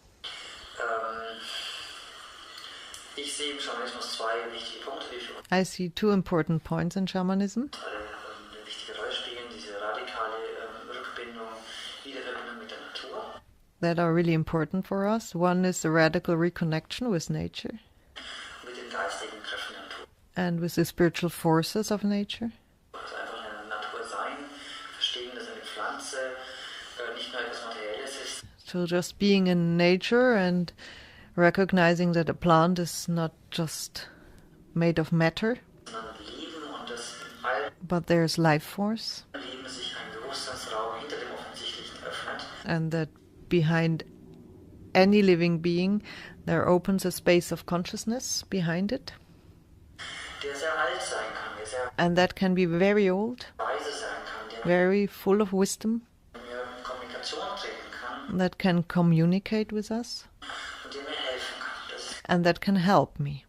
Ich sehe im Schamanismus zwei wichtige Punkte, die für uns I see two important points in shamanism alle eine wichtige Rolle spielen. Diese radikale Rückbindung, Wiederverbindung mit der Natur that are really important for us. One is the radical reconnection with nature mit den geistigen Kräften der Natur. and with the spiritual forces of nature. Also einfach in der Natur sein, verstehen, dass eine Pflanze nicht nur etwas Materielles ist, So just being in nature and recognizing that a plant is not just made of matter, sondern Leben und dass in allem but there's life force, Leben sich ein Bewusstseinsraum hinter dem Offensichtlichen öffnet. and that behind any living being there opens a space of consciousness behind it, Der sehr alt sein kann, der sehr and that can be very old, weise sein kann, der very full of wisdom, mit mir in Kommunikation treten kann that can communicate with us, und der mir helfen kann. Das ist, and that can help me.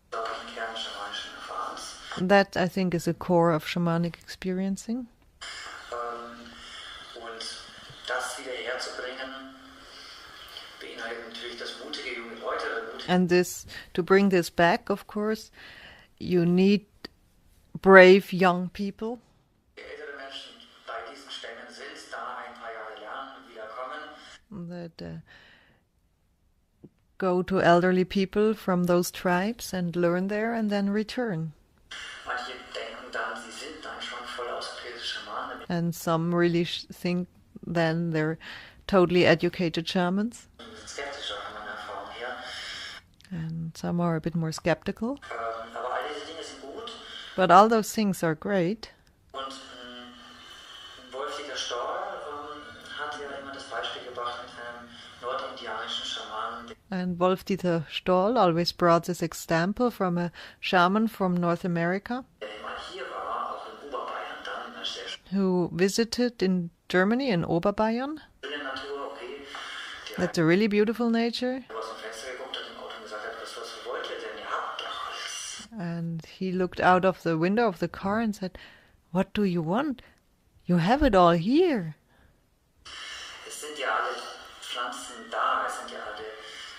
glaube ich, ein Kern schamanischen Erfahrens. That, I think, is a core of shamanic experiencing. Und das wieder herzubringen, beinhaltet natürlich das mutige junge Leute, mutige And this, to bring this back, of course, you need brave young people ältere Menschen bei diesen Stämmen sind, da ein paar Jahre lernen, wieder kommen. that go to elderly people from those tribes and learn there and then return. Manche denken dann, sie sind dann schon voll ausgebildete Schamanen. And some really think then they're totally educated shamans, Ein bisschen skeptischer von meiner Erfahrung her. and some are a bit more skeptical. Aber all diese Dinge sind gut. But all those things are great. Und Wolf-Dieter Storr hat ja immer das Beispiel gebracht mit einem nordindianischen Schamanen, And Wolf-Dieter Stoll always brought this example from a shaman from North America der mal hier war, auch in Oberbayern, dann in einer sehr who visited in Germany, in Oberbayern. schönen Natur, okay. Der That's a really beautiful nature. hat aus dem Fenster geguckt, hat im Auto und gesagt hat, was wollt ihr denn? Ihr habt doch alles. And he looked out of the window of the car and said, "What do you want? You have it all here." Es sind ja alle Pflanzen da, es sind ja alle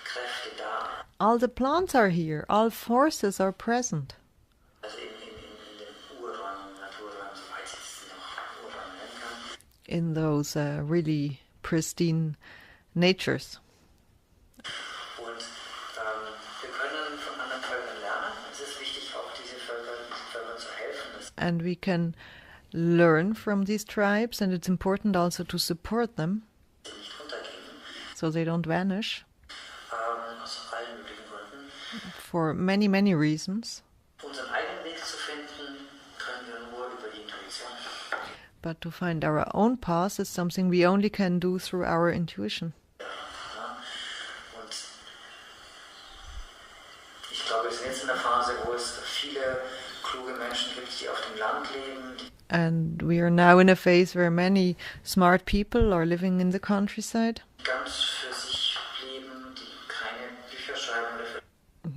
Kräfte da. All the plants are here, all forces are present. Also in den Urräumen, Naturräumen, soweit es noch Urräume nennen kann. In those really pristine natures. Und wir können von anderen Völkern lernen. Es ist wichtig, auch diese Völkern zu helfen. And we can learn from these tribes, and it's important also to support them Dass sie nicht untergehen. so they don't vanish Aus allen möglichen Gründen. for many, many reasons. Unseren eigenen Weg zu finden, können wir nur über die Intuition. But to find our own path is something we only can do through our intuition. Ja. Und ich glaube, wir sind jetzt in der Phase, wo es viele kluge Menschen gibt, die auf dem Land leben. And we are now in a phase where many smart people are living in the countryside Die ganz für sich leben, die keine Bücher schreiben oder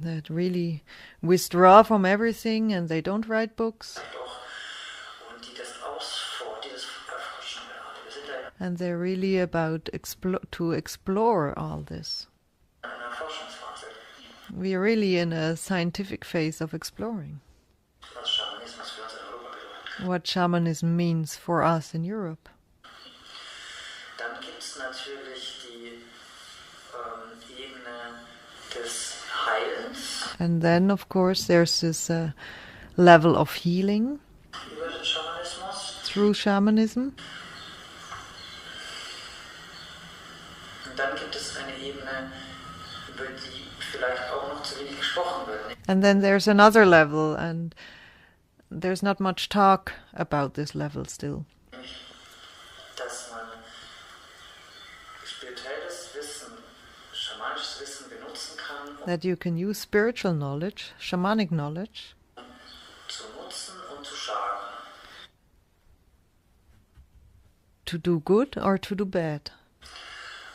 that really withdraw from everything and they don't write books. vielleicht auch und die das erforschen gerade. Wir sind da And they're really about to explore all this. in einer Forschungsphase, We are really in a scientific phase of exploring was Schamanismus für uns in Europa bedeutet. what shamanism means for us in Europe. Dann gibt es natürlich die Ebene des Heilens And then, of course, there's this level of healing über den Schamanismus. through shamanism. Und dann gibt es eine Ebene, über die vielleicht auch noch zu wenig gesprochen wird. And then there's another level, and there's not much talk about this level still. Nämlich, dass man spirituelles Wissen, schamanisches Wissen benutzen kann, um That you can use spiritual knowledge, shamanic knowledge, zu nutzen und zu schaden. to do good or to do bad.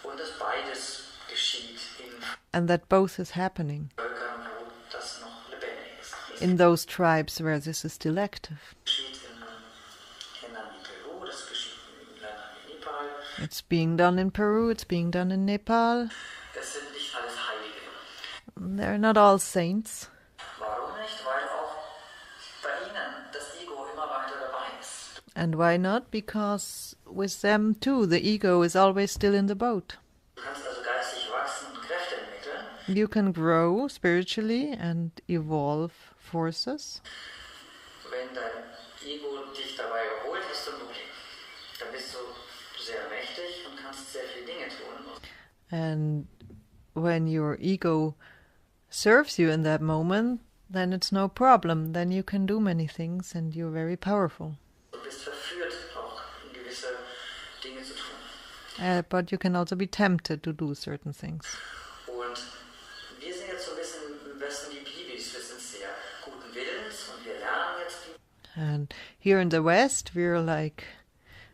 Und dass beides geschieht in And that both is happening Völkern, wo das noch lebendig ist. Es in those tribes where this is still active. geschieht in Ländern wie Peru, das geschieht in Ländern wie Nepal. It's being done in Peru, it's being done in Nepal. Das sind nicht alles Heilige. They're not all saints. Warum nicht? Weil auch bei ihnen das Ego immer weiter dabei ist. And why not? Because with them too, the ego is always still in the boat. Du kannst also geistig wachsen und Kräfte entwickeln, You can grow spiritually and evolve forces. wenn dein Ego dich dabei überholt, hast du ein Problem. Dann bist du sehr mächtig und kannst sehr viele Dinge tun. And when your ego serves you in that moment, then it's no problem. Then you can do many things and you're very powerful. Du bist verführt, auch in gewisse Dinge zu tun. But you can also be tempted to do certain things. Und wir sind jetzt so ein bisschen im Westen die Bibis. Wir sind sehr guten Willens und wir lernen jetzt die And here in the West, we're like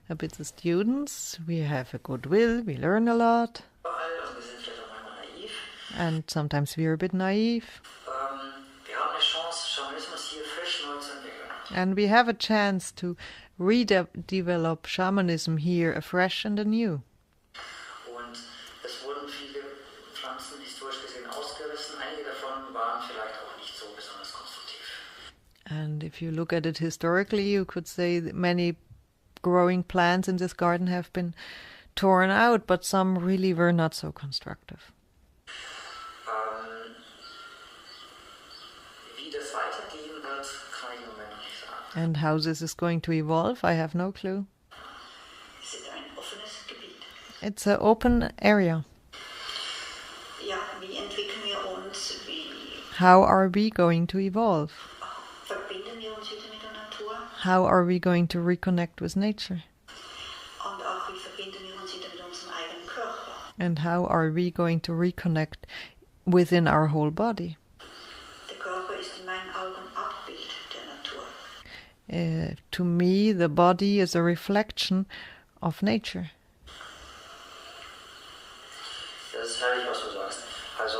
a bit the students. We have a good will, we learn a lot, überall und wir sind vielleicht auch manchmal naiv. and sometimes we're a bit naive. Wir haben eine Chance, Schamanismus hier frisch neu zu entwickeln. And we have a chance to redevelop shamanism here afresh and anew. Und es wurden viele Pflanzen historisch gesehen ausgerissen. Einige davon waren vielleicht auch nicht so besonders konstruktiv. And if you look at it historically, you could say that many growing plants in this garden have been torn out, but some really were not so constructive. Wie das weitergehen wird, kann ich im Moment noch nicht sagen. And how this is going to evolve, I have no clue. Es ist ein offenes Gebiet. It's an open area. Ja, wie entwickeln wir uns? Wie How are we going to evolve? verbinden wir uns wieder mit der Natur? How are we going to reconnect with nature? Und auch wie verbinden wir uns wieder mit unserem eigenen Körper? And how are we going to reconnect within our whole body? Der Körper ist in meinen Augen Abbild der Natur. To me, the body is a reflection of nature. Das ist herrlich, was du sagst. Also,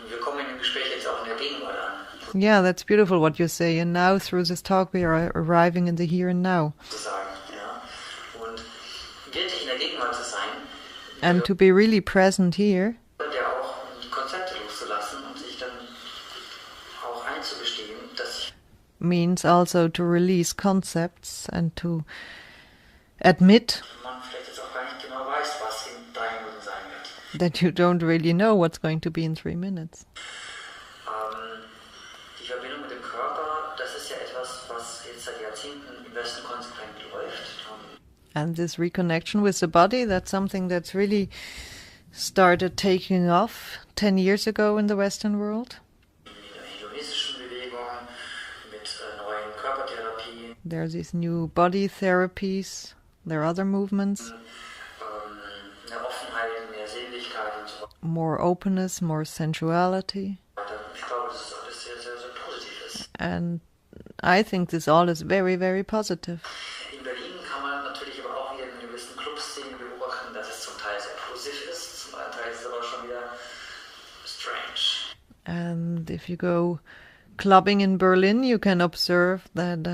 wir kommen in dem Gespräch jetzt auch in der Gegenwart an. Yeah, that's beautiful what you say. And now through this talk we are arriving in the here and now. Und wirklich in der Gegenwart zu sein. And to be really present here. Ja auch die Konzepte loszulassen und sich dann auch einzugestehen, dass means also to release concepts and to admit man vielleicht jetzt auch gar nicht genau weiß, was in 3 Minuten sein wird. that you don't really know what's going to be in 3 minutes. Die Verbindung mit dem Körper, das ist ja etwas, was jetzt seit Jahrzehnten im Westen konsequent läuft. And this reconnection with the body, that's something that's really started taking off 10 years ago in the Western world. There are these new body therapies, there are other movements. More openness, more sensuality. And I think this all is very, very positive. In Berlin kann man natürlich aber auch wieder in gewissen Clubszenen beobachten, dass es zum Teil sehr positiv ist, zum Teil ist es aber schon wieder strange. And if you go clubbing in Berlin, you can observe that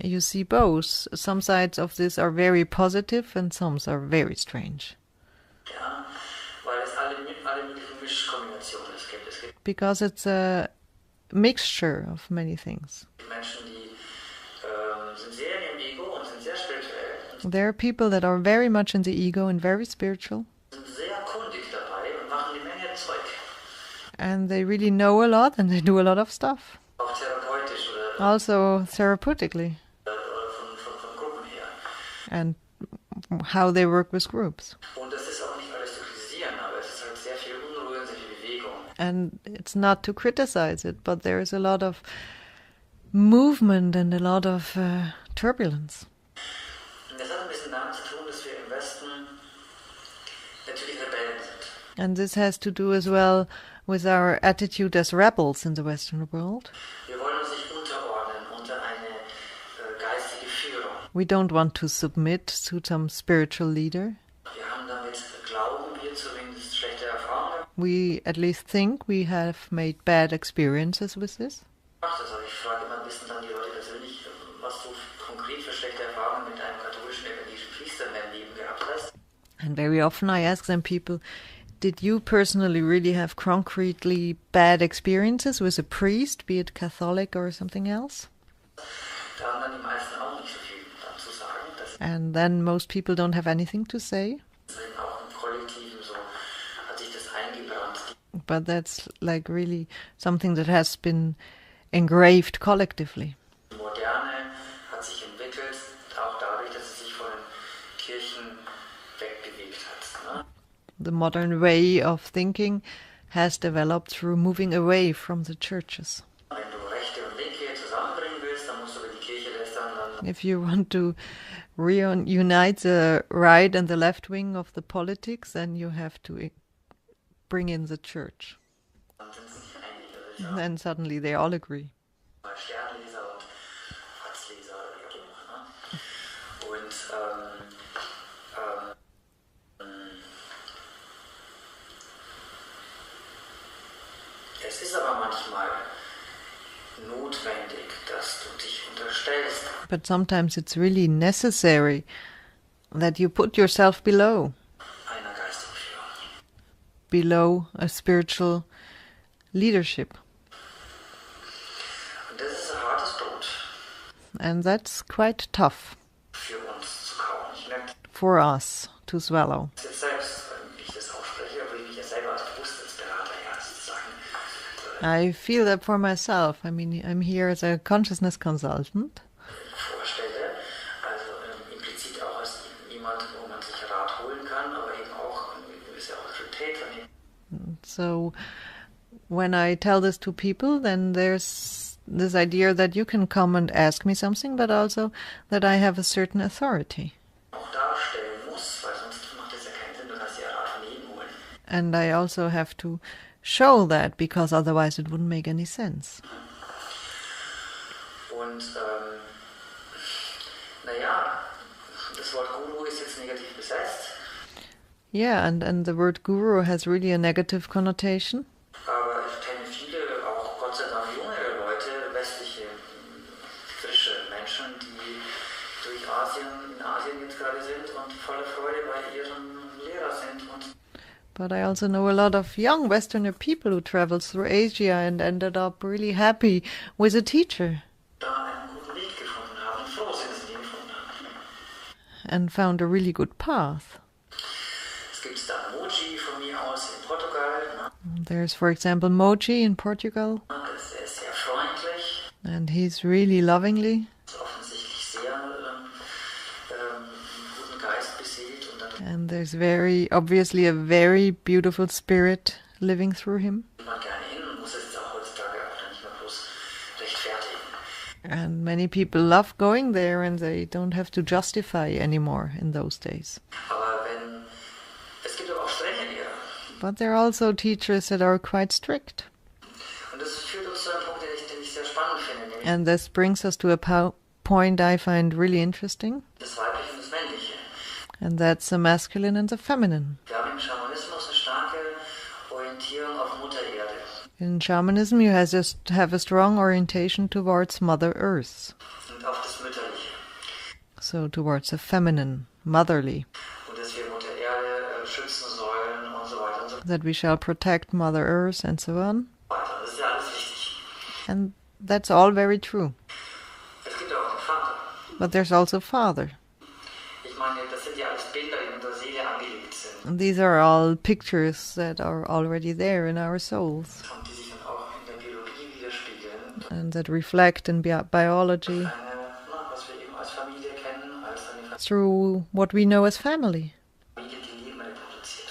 you see both. Some sides of this are very positive and some are very strange. Ja, weil es alle möglichen Mischkombinationen gibt. Because it's a mixture of many things. Menschen, die sind sehr in ihrem Ego und sind sehr spirituell. There are people that are very much in the ego and very spiritual. Sind sehr kundig dabei und machen die Menge Zeug. And they really know a lot and they do a lot of stuff. Auch therapeutisch oder Also therapeutically. Von Gruppen her. And how they work with groups. Und das ist auch nicht alles zu kritisieren, aber es ist halt sehr viel Unruhe und sehr viel Bewegung. And it's not to criticize it, but there is a lot of movement and a lot of turbulence. Und das hat ein bisschen damit zu tun, dass wir im Westen natürlich Rebellen sind. And this has to do as well with our attitude as rebels in the Western world. Wir wollen uns nicht unterordnen unter eine geistige Führung. We don't want to submit to some spiritual leader. Wir haben damit, glauben wir zumindest, schlechte Erfahrungen We at least think we have made bad experiences with this. gemacht. Also ich frage immer ein bisschen dann die Leute persönlich, was du konkret für schlechte Erfahrungen mit einem katholischen evangelischen Priester in deinem Leben gehabt hast. And very often I ask them people, did you personally really have concretely bad experiences with a priest, be it Catholic or something else? Da haben dann die meisten auch nicht so viel dazu sagen. Das And then most people don't have anything to say. ist eben auch im Kollektiven so, hat sich das eingebrannt. But that's like really something that has been engraved collectively. Die Moderne hat sich entwickelt, auch dadurch, dass sie sich von den Kirchen wegbewegt hat. Ne? The modern way of thinking has developed through moving away from the churches. Wenn du Rechte und Linke zusammenbringen willst, dann musst du über die Kirche lästern, dann If you want to reunite the right and the left wing of the politics, then you have to bring in the church. sind sie nicht einig. Also And then suddenly they all agree. mal Sternleser und Fatzleser oder wie auch immer. Ne? Und es ist aber manchmal notwendig, dass du dich unterstellst. But sometimes it's really necessary that you put yourself below Einer geistigen Führung. below a spiritual leadership. Und das ist ein hartes Brot And that's quite tough für uns zu kauen. Ich merke for us to swallow. das jetzt selbst, wenn ich das ausspreche, obwohl ich mich ja selber als Bewusstseinsberater ja sozusagen I feel that for myself. I mean, I'm here as a consciousness consultant. vorstelle. Also implizit auch als jemand, wo man sich Rat holen kann, aber eben auch eine gewisse Autorität von ihm. So when I tell this to people, then there's this idea that you can come and ask me something, but also that I have a certain authority. Auch darstellen muss, weil sonst macht es ja keinen Sinn, du kannst ja Rat von jedem holen. And I also have to show that, because otherwise it wouldn't make any sense. Und naja, das Wort Guru ist jetzt negativ besetzt, Yeah, and the word guru has really a negative connotation. aber ich kenne viele, auch Gott sei Dank jüngere Leute, Menschen, die in Asien jetzt gerade sind und voller Freude bei ihrem Lehrer sind. But I also know a lot of young Westerner people who traveled through Asia and ended up really happy with a teacher. Da einen guten Weg gefunden haben und froh sind, dass sie ihn gefunden haben. And found a really good path. Es gibt da Moji von mir aus in Portugal. There's, for example, Moji in Portugal. Er ist sehr freundlich. And he's really lovingly. Ist offensichtlich sehr guten Geist beseelt. And there's obviously a very beautiful spirit living through him. Man gerne hin und muss es auch heutzutage auch nicht mehr bloß rechtfertigen. And many people love going there and they don't have to justify anymore in those days. Es gibt aber auch strenge Lehrer. But there are also teachers that are quite strict. Und das führt uns zu einem Punkt, den ich sehr spannend finde. And this brings us to a point I find really interesting. Das Weibliche und das Männliche. And that's the masculine and the feminine. Wir haben im Schamanismus eine starke Orientierung auf Mutter Erde. In shamanism you have a strong orientation towards Mother Earth. Und auf das Mütterliche. So towards the feminine, motherly. Und dass wir Mutter Erde schützen sollen und so weiter und so That we shall protect Mother Earth and so on. weiter. Das ist ja alles wichtig. And that's all very true. Es gibt auch den Vater. But there's also Father. Ich meine, das sind ja alles Bilder, die in unserer Seele angelegt sind. And these are all pictures that are already there in our souls. Und die sich dann auch in der Biologie widerspiegeln. And that reflect in biology Was wir eben als Familie kennen, als eine through what we know as family. Familie, die Leben reproduziert.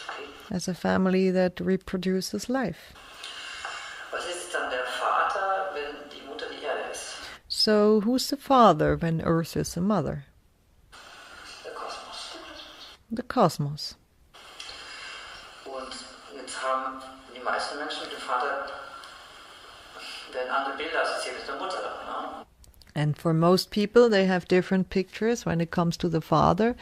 Okay? As a family that reproduces life. Was ist dann der Vater, wenn die Mutter die Erde ist? So who's the father when Earth is the mother? Der Kosmos. The cosmos. Und jetzt haben die meisten Menschen mit dem Vater werden andere Bilder assoziiert mit der Mutter. Ne? And for most people they have different pictures when it comes to the father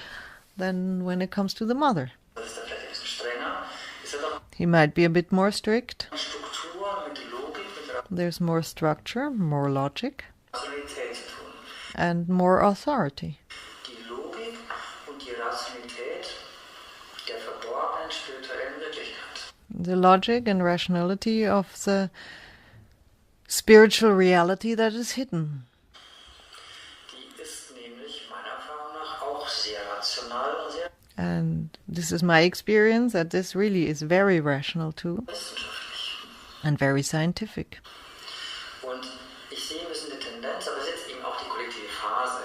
than when it comes to the mother. Das ist dann vielleicht ein bisschen strenger. Ist ja doch He might be a bit more strict. eine Struktur mit Logik, mit There's more structure, more logic, Rationalität zu tun. and more authority. Die Logik und die Rationalität der verborgenen spirituellen Wirklichkeit. The logic and rationality of the spiritual reality that is hidden. Die ist nämlich meiner Erfahrung nach auch sehr rational und sehr And this is my experience that this really is very rational too wissenschaftlich. and very scientific. Und ich sehe ein bisschen die Tendenz, aber es ist jetzt eben auch die kollektive Phase,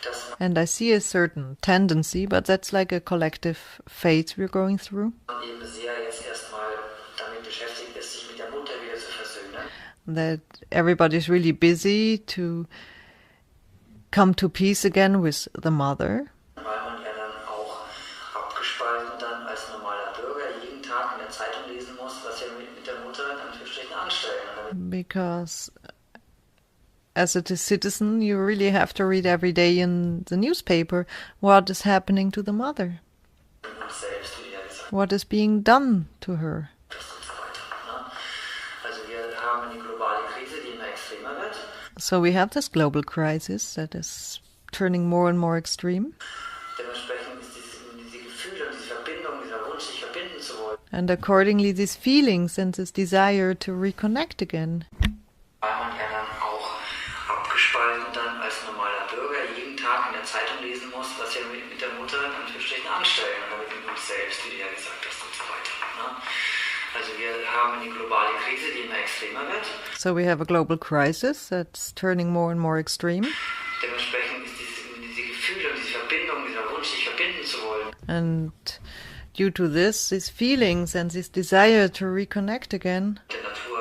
dass And I see a certain tendency, but that's like a collective phase we're going through, man eben sehr jetzt erstmal damit beschäftigt ist, sich mit der Mutter wieder zu versöhnen. that everybody's really busy to come to peace again with the mother, Weil man ja dann auch abgespalten dann als normaler Bürger jeden Tag in der Zeitung lesen muss, was wir mit der Mutter in Anführungsstrichen anstellen. because as a citizen you really have to read every day in the newspaper what is happening to the mother, Und selbst, wie er gesagt what is being done to her. hat und so weiter. Ne? Also wir haben eine globale Krise, die immer extremer wird. So we have this global crisis that is turning more and more extreme, Dementsprechend ist diese Gefühle und diese Verbindung, dieser Wunsch, sich verbinden zu wollen, and accordingly these feelings and this desire to reconnect again, weil man ja dann auch abgespalten dann als normaler Bürger jeden Tag in der Zeitung lesen muss, was wir mit der Mutter in Anführungsstrichen anstellen und damit mit uns selbst, wie du ja gesagt hast und so weiter. Ne? Also wir haben eine globale Krise, die immer extremer wird. so we have a global crisis that's turning more and more extreme, Dementsprechend ist diese Gefühle und diese Verbindung, dieser Wunsch, sich verbinden zu wollen, and due to this, these feelings and this desire to reconnect again der Natur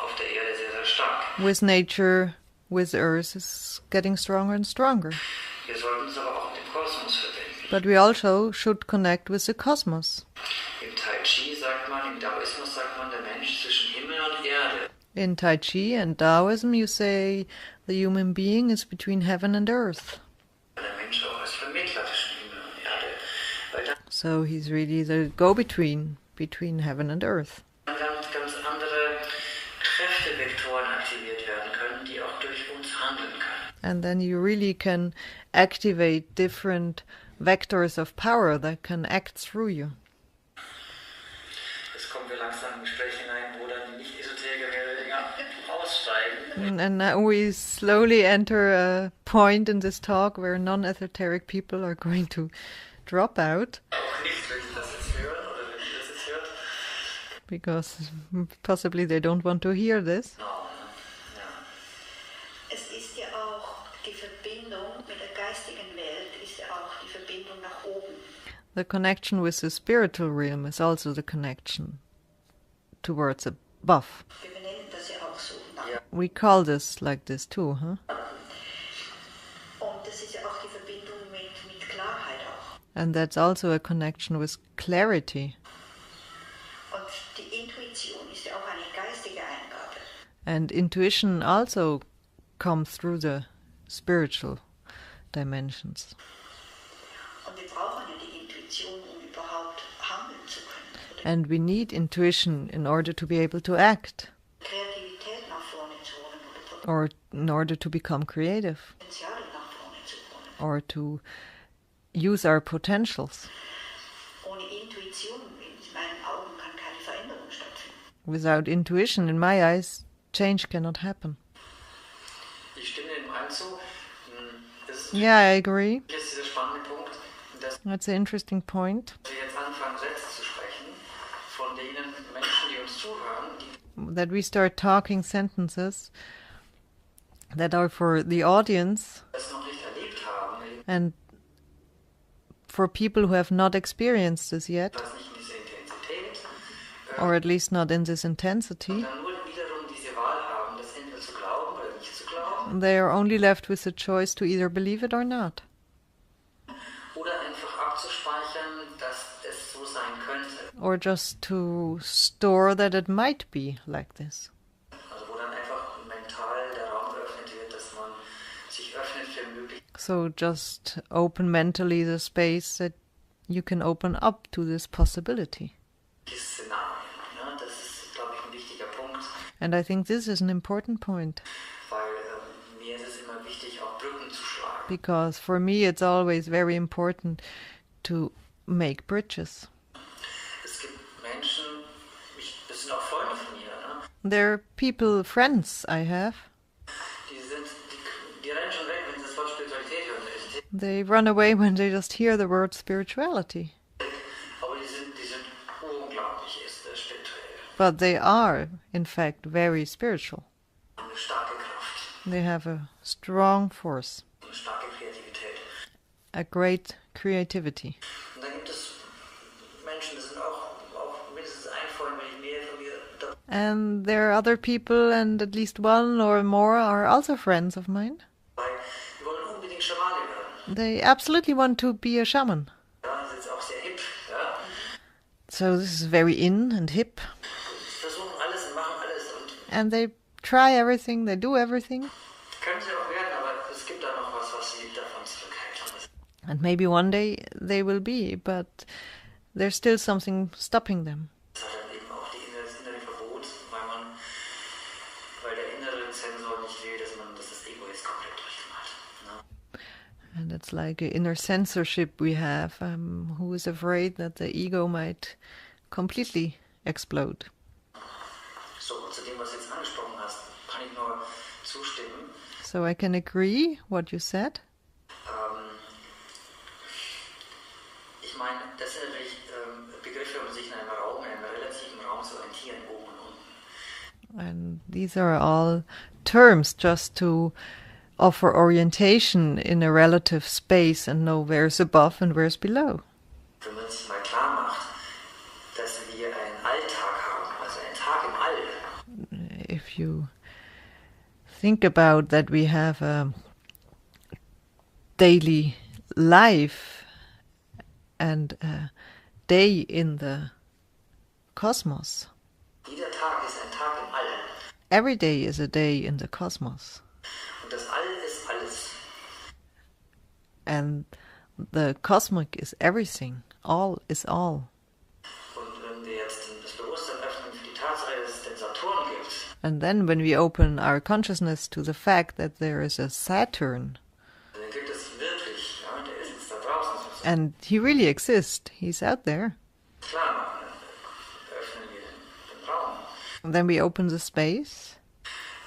auf der Erde sehr, sehr stark. with nature, with Earth, is getting stronger and stronger. Wir sollten uns aber auch mit dem Kosmos verbinden. But we also should connect with the cosmos. Im Tai Chi sagt man, im Daoismus sagt man, der Mensch zwischen Himmel und Erde. In Tai Chi and Taoism, you say the human being is between heaven and earth. Der Mensch auch als Vermittler zwischen Himmel und Erde. Weil da So he's really the go-between between heaven and earth. ganz andere Kräftevektoren aktiviert werden können, die auch durch uns handeln können. And then you really can activate different vectors of power that can act through you. Jetzt kommen wir langsam im Gespräch hinein, wo dann die Nicht-Esoteriker mehr oder weniger aussteigen. And now we slowly enter a point in this talk where non-esoteric people are going to drop out. Auch nicht, wenn Sie das jetzt hören oder wenn ihr das jetzt hört. Because possibly they don't want to hear this. Es ist ja auch die Verbindung mit der geistigen Welt, ist ja auch die Verbindung nach oben. The connection with the spiritual realm is also the connection towards above. Wir benennen das ja auch so. We call this like this too, huh? Und das ist ja auch die Verbindung mit Klarheit auch. And that's also a connection with clarity. Und die Intuition ist ja auch eine geistige Eingabe. And intuition also comes through the spiritual dimensions. Und wir brauchen ja die Intuition, um überhaupt handeln zu können. And we need intuition in order to be able to act, Kreativität nach vorne zu holen or in order to become creative, Potenziale nach vorne zu holen. or to use our potentials. Ohne Intuition, in meinen Augen, kann keine Veränderung stattfinden. Without intuition, in my eyes, change cannot happen. Ich stimme dem allen zu. Das ist Yeah, I agree. dieser spannende Punkt, dass That's an interesting point. wir jetzt anfangen, Sätze zu sprechen, von denen Menschen, die uns zuhören, die That we start talking sentences that are for the audience das noch nicht erlebt haben, and for people who have not experienced this yet, das nicht in dieser Intensität, or at least not in this intensity. dann nur wiederum diese Wahl haben, das entweder zu glauben oder nicht zu glauben, They are only left with the choice to either believe it or not, oder einfach abzuspeichern, dass es so sein könnte. or just to store that it might be like this. Also wo dann einfach mental der Raum geöffnet wird, dass man sich öffnet für Möglichkeiten. So just open mentally the space that you can open up to this possibility. Szenarien. Ne? Das ist, glaube ich, ein wichtiger Punkt, And I think this is an important point, weil mir ist es immer wichtig, auch Brücken zu schlagen. because for me it's always very important to make bridges. Es gibt Menschen, das sind auch Freunde von mir, ne? There are people, friends I have, Die rennen schon weg, wenn sie das Wort Spiritualität hören. they run away when they just hear the word spirituality. Aber die sind unglaublich spirituell. But they are, in fact, very spiritual. Eine starke Kraft, They have a strong force, eine starke Kreativität. a great creativity. Und dann gibt es Menschen, das sind auch mindestens ein Freund, wenn ich mehr von mir dabei. And there are other people, and at least one or more are also friends of mine. Die wollen unbedingt Schamane werden. They absolutely want to be a shaman. Ja, das ist jetzt auch sehr hip. Ja. So this is very in and hip. Die versuchen alles und machen alles und And they try everything, they do everything. können sie auch werden, aber es gibt da noch was sie davon zurückhält. And maybe one day they will be, but there's still something stopping them. Das hat dann eben auch das innere Verbot, weil der innere Sensor nicht will, dass das Ego jetzt komplett durchmacht. Ne? And it's like an inner censorship we have, who is afraid that the ego might completely explode. So, und zu dem, was du jetzt angesprochen hast, kann ich nur zustimmen. So I can agree what you said. Ich meine, das sind natürlich Begriffe, um sich in einem relativen Raum zu orientieren, oben und unten. And these are all terms just to offer orientation in a relative space and know where's above and where's below. Wenn man sich mal klar macht, dass wir einen Alltag haben, also einen Tag im All. If you think about that, we have a daily life and a day in the cosmos. Jeder Tag ist ein Tag im All. Every day is a day in the cosmos. Und das All ist alles. And the cosmic is everything. All is all. Und wenn wir jetzt das Bewusstsein öffnen für die Tatsache, dass es den Saturn gibt, And then when we open our consciousness to the fact that there is a Saturn, Den gibt es wirklich, ja, der ist jetzt da draußen sozusagen. and he really exists, he's out there. Klar machen, dann öffnen wir den Raum. And then we open the space,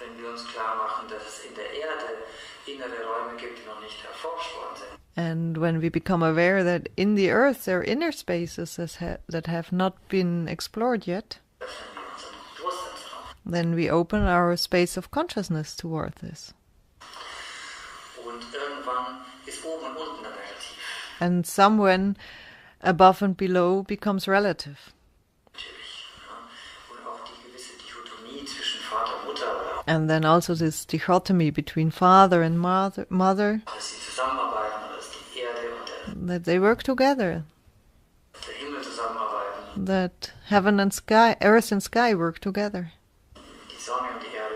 Wenn wir uns klar machen, dass es in der Erde innere Räume gibt, die noch nicht erforscht worden sind. and when we become aware that in the earth there are inner spaces that have not been explored yet, Öffnen wir unseren Bewusstseinsraum. then we open our space of consciousness toward this. Und irgendwann ist oben und unten dann relativ. And somewhen above and below becomes relative. Natürlich. Ja. Und auch die gewisse Dichotomie zwischen Vater und Mutter oder And then also this dichotomy between father and mother, dass sie zusammenarbeiten oder dass die Erde und that they work together, der Himmel zusammenarbeiten, that heaven and sky, earth and sky work together, die Sonne und die Erde.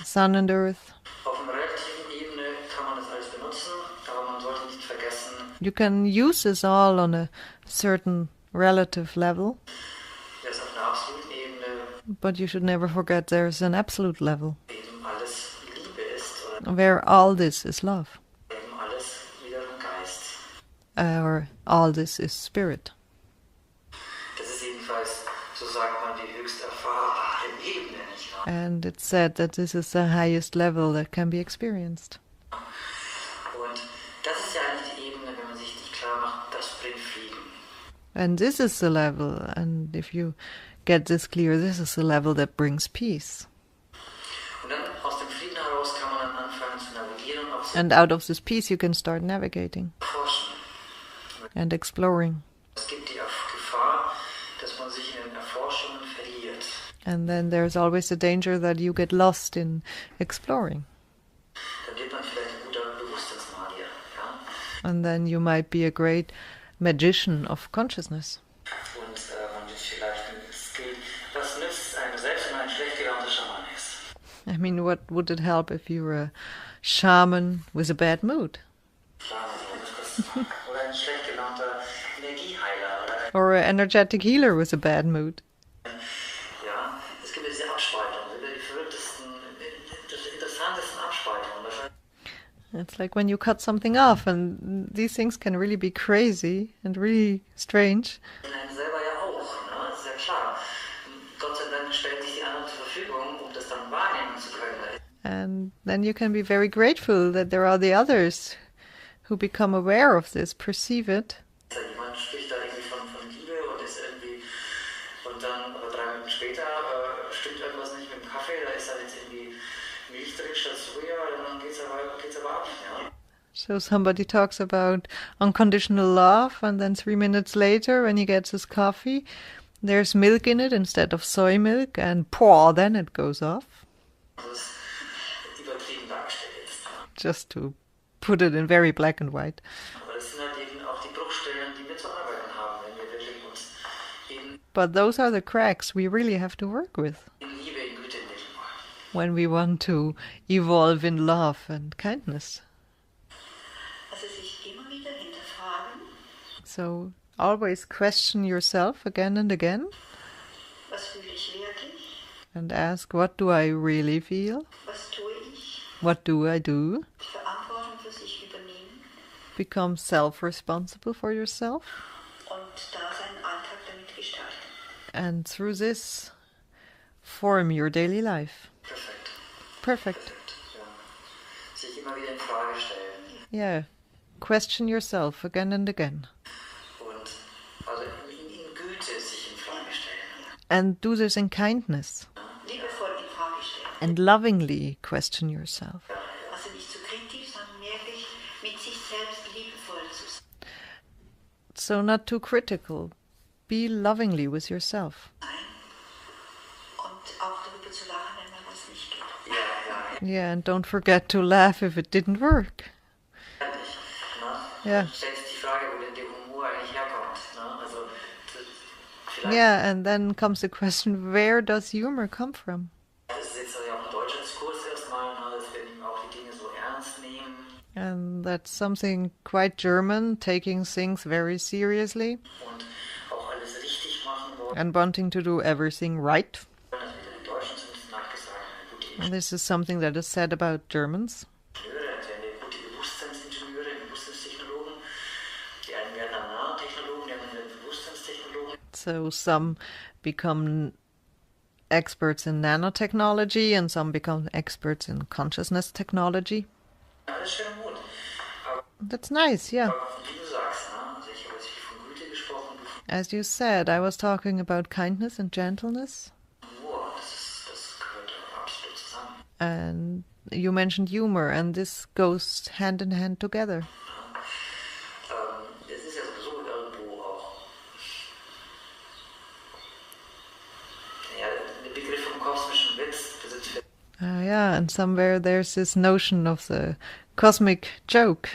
sun and earth. Auf einer relativen Ebene kann man das alles benutzen, aber man sollte nicht vergessen, You can use this all on a certain relative level, dass auf einer absoluten Ebene but you should never forget there's an absolute level, eben alles Liebe ist oder where all this is love, eben alles wiederum Geist. or all this is spirit. Das ist jedenfalls, so sagt man, die höchst erfahrbare Ebene, nicht wahr? And it's said that this is the highest level that can be experienced. Und das ist ja eigentlich die Ebene, wenn man sich nicht klar macht, das bringt Frieden. And this is the level, and if you get this clear, this is the level that brings peace. Und dann aus dem Frieden heraus kann man dann anfangen zu navigieren, auch zu And out of this peace you can start navigating erforschen. and exploring. Es gibt die Gefahr, dass man sich in den Erforschungen verliert. And then there's always the danger that you get lost in exploring. Dann wird man vielleicht ein guter Bewusstseinsmagier. Ja? And then you might be a great magician of consciousness. Und man wird vielleicht ein Skill. Was nützt es einem selbst, wenn man ein schlecht gelaunter Schaman ist? I mean, what would it help if you were a shaman with a bad mood? Oder ein schlecht gelaunter Energieheiler. Or an energetic healer with a bad mood? Ja, es gibt diese Abspaltungen, die verrücktesten, die interessantesten Abspaltungen. Wahrscheinlich It's like when you cut something off, and these things can really be crazy and really strange. in einem selber ja auch, ne? Das ist ja klar. Gott sei Dank stellen sich die anderen zur Verfügung, um das dann wahrnehmen zu können. And then you can be very grateful that there are the others who become aware of this, perceive it, Jemand spricht da irgendwie von Liebe und ist irgendwie, und dann, aber 3 Minuten später stimmt irgendwas nicht mit dem Kaffee, da ist dann jetzt irgendwie Milch drin statt Soja, und dann geht's aber ab, ja. So somebody talks about unconditional love, and then 3 minutes later, when he gets his coffee, there's milk in it instead of soy milk, and then it goes off. Das ist übertrieben dargestellt jetzt. Ja. Just to put it in very black and white. Aber das sind halt eben auch die Bruchstellen, die wir zu arbeiten haben, wenn wir wirklich uns in But those are the cracks we really have to work with Liebe, in Güte entwickeln wollen. when we want to evolve in love and kindness. Also sich immer wieder hinterfragen, So always question yourself again and again was fühle ich wirklich, and ask, what do I really feel? was tue ich, What do I do? Verantwortung für sich übernehmen Become self-responsible for yourself, und da seinen Alltag damit gestalten. and through this form your daily life. Perfekt. Perfect. Ja. Sich immer wieder in Frage stellen. Yeah. Question yourself again and again. Und also in Güte sich in Frage stellen. And do this in kindness. Liebevoll in Frage stellen. And lovingly question yourself. Also nicht zu kritisch, sondern wirklich mit sich selbst liebevoll zu sein. So not too critical. Be lovingly with yourself. Und auch darüber zu lachen, wenn man was nicht geht. Ja, ja. Yeah, and don't forget to laugh if it didn't work. Fertig. Ne? Ja. Stellt sich die Frage, wo denn der Humor eigentlich herkommt. Ne? Also vielleicht Yeah, and then comes the question, where does humor come from? das ist jetzt ja auch ein deutscher Diskurs erstmal, ne? Dass wir eben auch die Dinge so ernst nehmen. And that's something quite German, taking things very seriously Und auch alles richtig machen wollen. and wanting to do everything right. Also mit den Deutschen zumindest nachgesagt. And this is something that is said about Germans. Ingenieure, es werden gute Bewusstseinsingenieure, Bewusstseinstechnologen. Die einen werden dann Nanotechnologen, die anderen werden Bewusstseinstechnologen. So some become experts in nanotechnology and some become experts in consciousness technology. Alles schön und gut. Aber, That's nice, yeah. wie du sagst, also ich habe jetzt viel von Güte gesprochen. As you said, I was talking about kindness and gentleness. Humor, das gehört absolut zusammen. And you mentioned humor, and this goes hand in hand together. Es ist ja sowieso irgendwo auch, ja, der Begriff vom kosmischen Witz besitzt vielleicht Yeah, and somewhere there's this notion of the cosmic joke.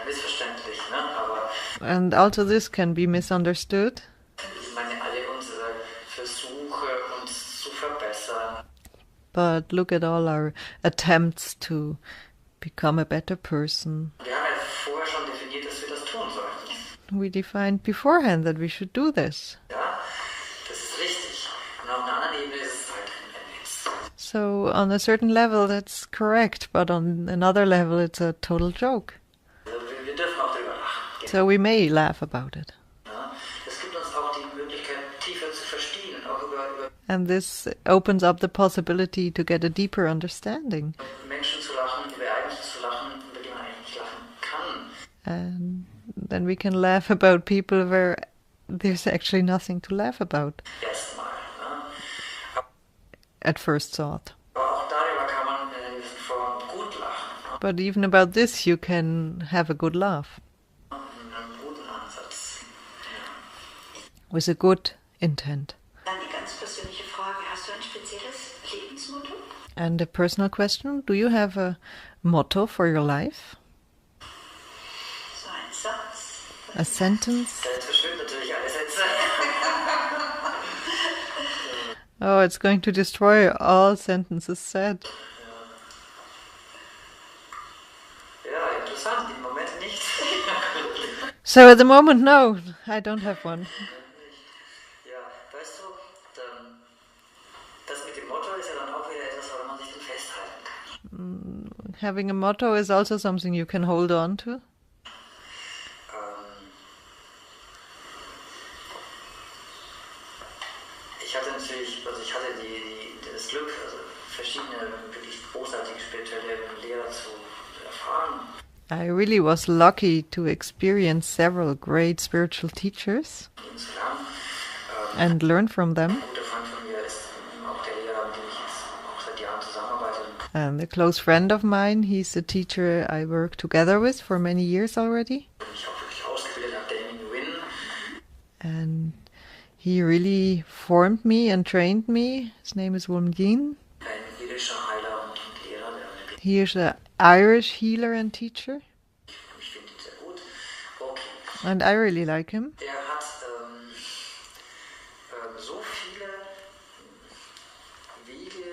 missverständlich, ne? Aber And also this can be misunderstood. ich meine, alle unsere Versuche, uns zu verbessern, But look at all our attempts to become a better person. wir haben ja vorher schon definiert, dass wir das tun sollten. We defined beforehand that we should do this. Ja, das ist richtig. Und auf einer anderen Ebene ist es halt ein Witz. So on a certain level that's correct, but on another level it's a total joke. Also wir dürfen auch darüber lachen. So we may laugh about it. Ja, das gibt uns auch die Möglichkeit, tiefer zu verstehen und auch über And this opens up the possibility to get a deeper understanding. Menschen zu lachen, über Ereignisse zu lachen, über die man eigentlich nicht lachen kann. And then we can laugh about people where there's actually nothing to laugh about Erstmal. Ne? at first thought. Aber auch darüber kann man in einer gewissen Form gut lachen. Ne? But even about this you can have a good laugh In einem guten Ansatz. Ja. with a good intent. Dann die ganz persönliche Frage, hast du ein spezielles Lebensmotto? And a personal question, do you have a motto for your life? So ein Satz? A sentence? Jetzt verschwinden natürlich alle Sätze. Oh, it's going to destroy all sentences said. Ja, interessant, im Moment nicht. So at the moment, no, I don't have one. Ja, weißt du, das mit dem Motto ist ja dann auch wieder etwas, woran man sich dann festhalten kann. Having a motto is also something you can hold on to. Ich hatte natürlich, also ich hatte das Glück, also verschiedene wirklich großartige spirituelle Lehrer zu erfahren. I really was lucky to experience several great spiritual teachers Insgesamt. and learn from them. Ein guter Freund von mir ist auch der Lehrer, mit dem ich jetzt auch seit Jahren zusammenarbeite. And a close friend of mine, he's a teacher I work together with for many years already. Und mich auch wirklich ausgebildet habe, Diehn. And he really formed me and trained me. His name is Diehn. Ein irischer Heiler und Lehrer, der He is an Irish healer and teacher. ich finde ihn sehr gut. Okay. And I really like him. Der hat so viele Wege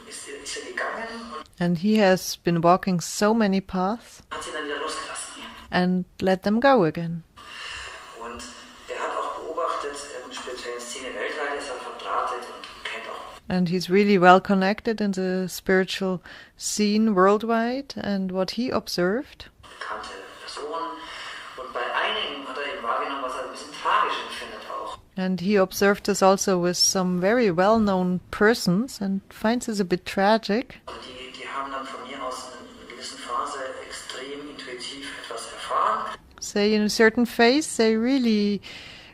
ist er gegangen und And he has been walking so many paths hat sie dann wieder losgelassen. and let them go again. Und er hat auch beobachtet, in spirituellen Szene weltweit ist er verdrahtet und kennt auch And he's really well connected in the spiritual scene worldwide. And what he observed, bekannte Personen. Und bei einigen hat er eben wahrgenommen, was er ein bisschen tragisch empfindet auch. and he observed this also with some very well-known persons and finds this a bit tragic. Also die haben dann von mir aus in einer gewissen Phase extrem intuitiv etwas erfahren. Say in a certain phase, they really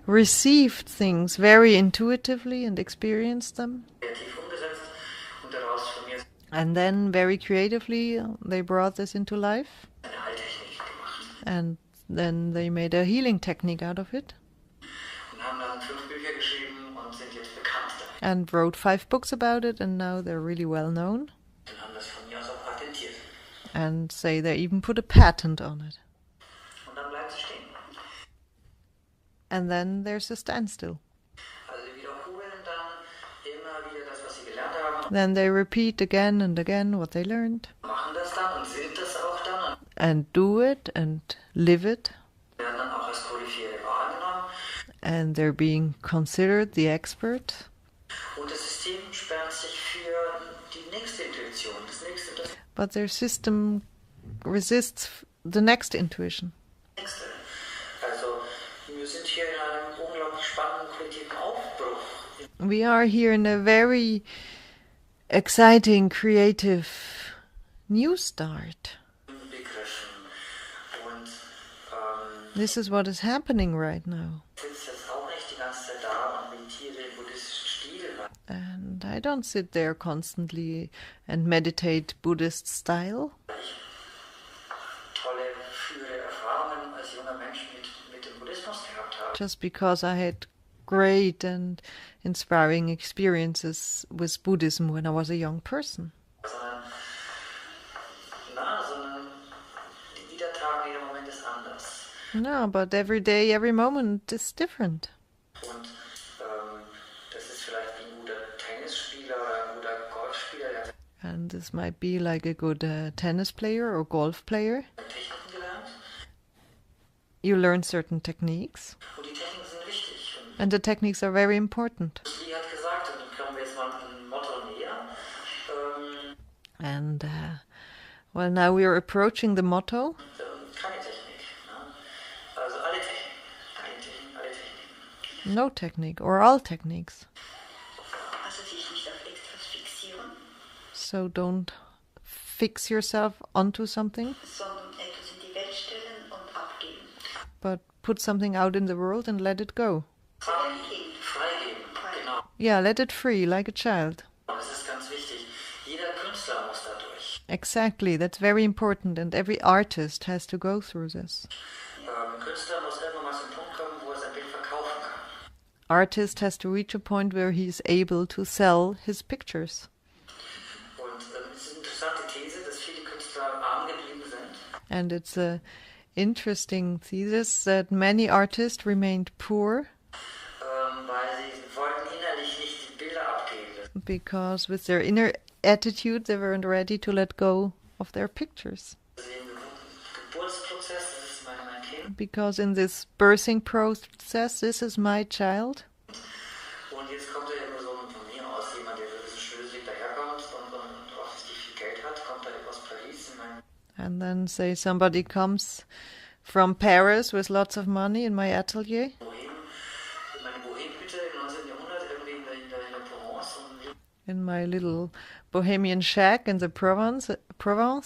received things very intuitively and experienced them. Kreativ umgesetzt und daraus von mir And then very creatively, they brought this into life. eine Heiltechnik gemacht. And then they made a healing technique out of it. Und haben dann 5 Bücher geschrieben und sind jetzt bekannt damit. And wrote 5 books about it, and now they're really well known. Und haben das von mir aus auch patentiert. And say they even put a patent on it. Und dann bleibt sie stehen. And then there's a standstill. Also sie wiederholen dann immer wieder das, was sie gelernt haben. Then they repeat again and again what they learned. Machen das dann und sind das auch dann. And do it and live it. Und werden dann auch als Koryphäe wahrgenommen. And they're being considered the expert. Und das System sperrt sich für But their system resists the next intuition. Also, wir sind hier in einem unglaublich spannenden kognitiven Aufbruch. We are here in a very exciting, creative new start. Begriffen. Und This is what is happening right now. sitze jetzt auch nicht die ganze Zeit da und meditiere in buddhistischen Stilen. And I don't sit there constantly and meditate Buddhist style. Tolle, frühere Erfahrungen als junger Mensch mit dem Buddhismus gehabt habe. Just because I had great and inspiring experiences with Buddhism when I was a young person. Sondern jeder Tag, jeder Moment ist anders. No, but every day, every moment is different. Und das ist vielleicht wie ein guter Tennisspieler oder ein guter Golfspieler, der hat And this might be like a good tennis player or golf player. Techniken gelernt. You learn certain techniques, Und die Techniken sind wichtig. Und and the techniques are very important. Lee hat gesagt, und dann kommen wir jetzt mal ein Motto näher, And, well, now we are approaching the motto. keine Technik. Ne? Also alle Techniken. Keine Technik, alle Techniken. No technique, or all techniques. Also sich nicht auf etwas fixieren, So don't fix yourself onto something, sondern etwas in die Welt stellen und abgeben. but put something out in the world and let it go. Freigeben. Freigeben, genau. Yeah, let it free, like a child. Das ist ganz wichtig. Jeder Künstler muss da durch. Exactly, that's very important, and every artist has to go through this. Ein Künstler muss irgendwann mal zum Punkt kommen, wo er sein Bild verkaufen kann. Artist has to reach a point where he is able to sell his pictures. Und es ist eine interessante These, dass viele Künstler arm geblieben sind. And it's a interesting thesis that many artists remained poor Weil sie wollten innerlich nicht die Bilder abgeben. because with their inner attitude they weren't ready to let go of their pictures. Also im Geburtsprozess, das ist mein Kind. Because in this birthing process, this is my child, Und jetzt kommt da immer so von mir aus jemand, der so ein bisschen schlösrig daherkommt und offensichtlich viel Geld hat, kommt da aus Paris in mein and then say somebody comes from Paris with lots of money in my atelier, meine Bohemhütte im 19. Jahrhundert irgendwie in der Provence und in my little bohemian shack in the Provence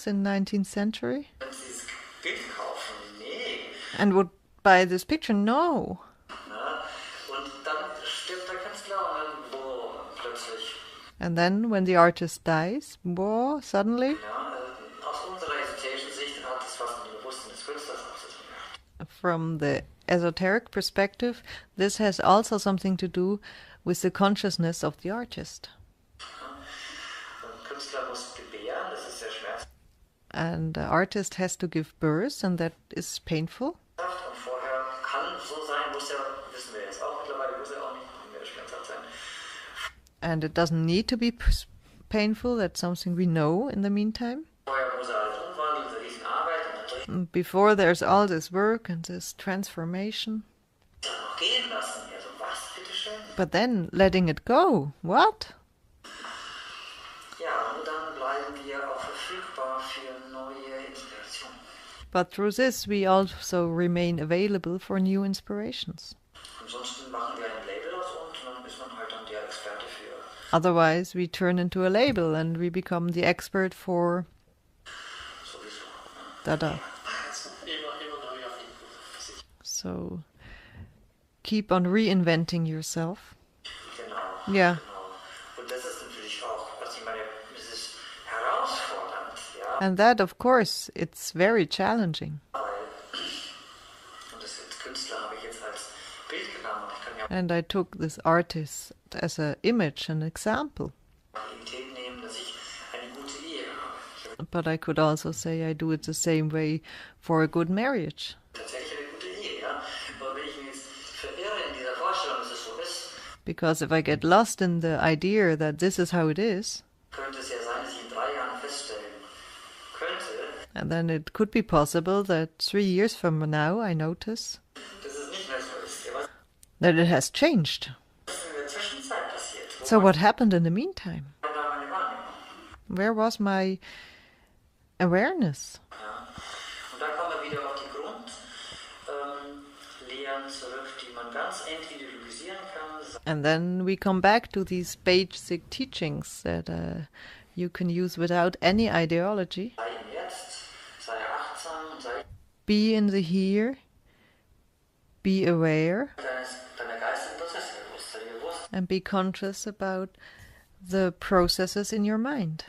in 19th century, wenn sie dieses Bild kaufen, nee. and would buy this picture. No. Na? Und dann stirbt der Künstler und dann, boah, plötzlich. And then when the artist dies, whoa, suddenly, Ja, aus unserer esoterischen Sicht hat das was mit dem Bewusstsein des Künstlers auf sich gehabt. from the esoteric perspective, this has also something to do with the consciousness of the artist. Ein Künstler muss gebären, das ist sehr schmerzhaft. And the artist has to give birth, and that is painful. Und vorher kann so sein, muss ja, wissen wir jetzt auch mittlerweile, muss ja auch nicht mehr schmerzhaft sein. And it doesn't need to be painful, that's something we know in the meantime. Vorher muss alles umwandeln, diese Riesenarbeit und dann Before there's all this work and this transformation. noch gehen lassen. Ja, so was, bitteschön. But then letting it go, what? Ja, und dann bleiben wir auch verfügbar für neue Inspirationen. But through this we also remain available for new inspirations. Ansonsten machen wir ein Label aus und dann ist man halt dann der Experte für. Otherwise we turn into a label and we become the expert for Sowieso. da-da. Immer neu erfinden. So keep on reinventing yourself. Genau. Yeah. Genau. Und das ist natürlich auch, was ich meine, das ist herausfordernd, ja. And that, of course, it's very challenging. Weil, und das als Künstler habe ich jetzt als Bild genommen und ich kann ja And I took this artist as an image, an example. Naivität nehmen, dass ich eine gute Ehe habe. But I could also say I do it the same way for a good marriage. Tatsächlich eine gute Ehe, ja. Aber wenn ich mich jetzt verirre in dieser Vorstellung, dass es so ist, Because if I get lost in the idea that this is how it is, könnte es ja sein, dass ich in 3 Jahren feststellen könnte, and then it could be possible that 3 years from now I notice dass es nicht mehr so ist. Ja, was that it has changed. ist in der Zwischenzeit passiert? Wo So what happened in the meantime? war da meine Wahrnehmung? Where was my awareness. Ja. Und da kommen wir wieder auf die Grundlehren zurück, die man ganz individualisieren kann. And then we come back to these basic teachings that you can use without any ideology. Sei im Jetzt, sei achtsam, sei Be in the here, be aware, deiner geistigen Prozesse bewusst, sei dir bewusst, and be conscious about the processes in your mind.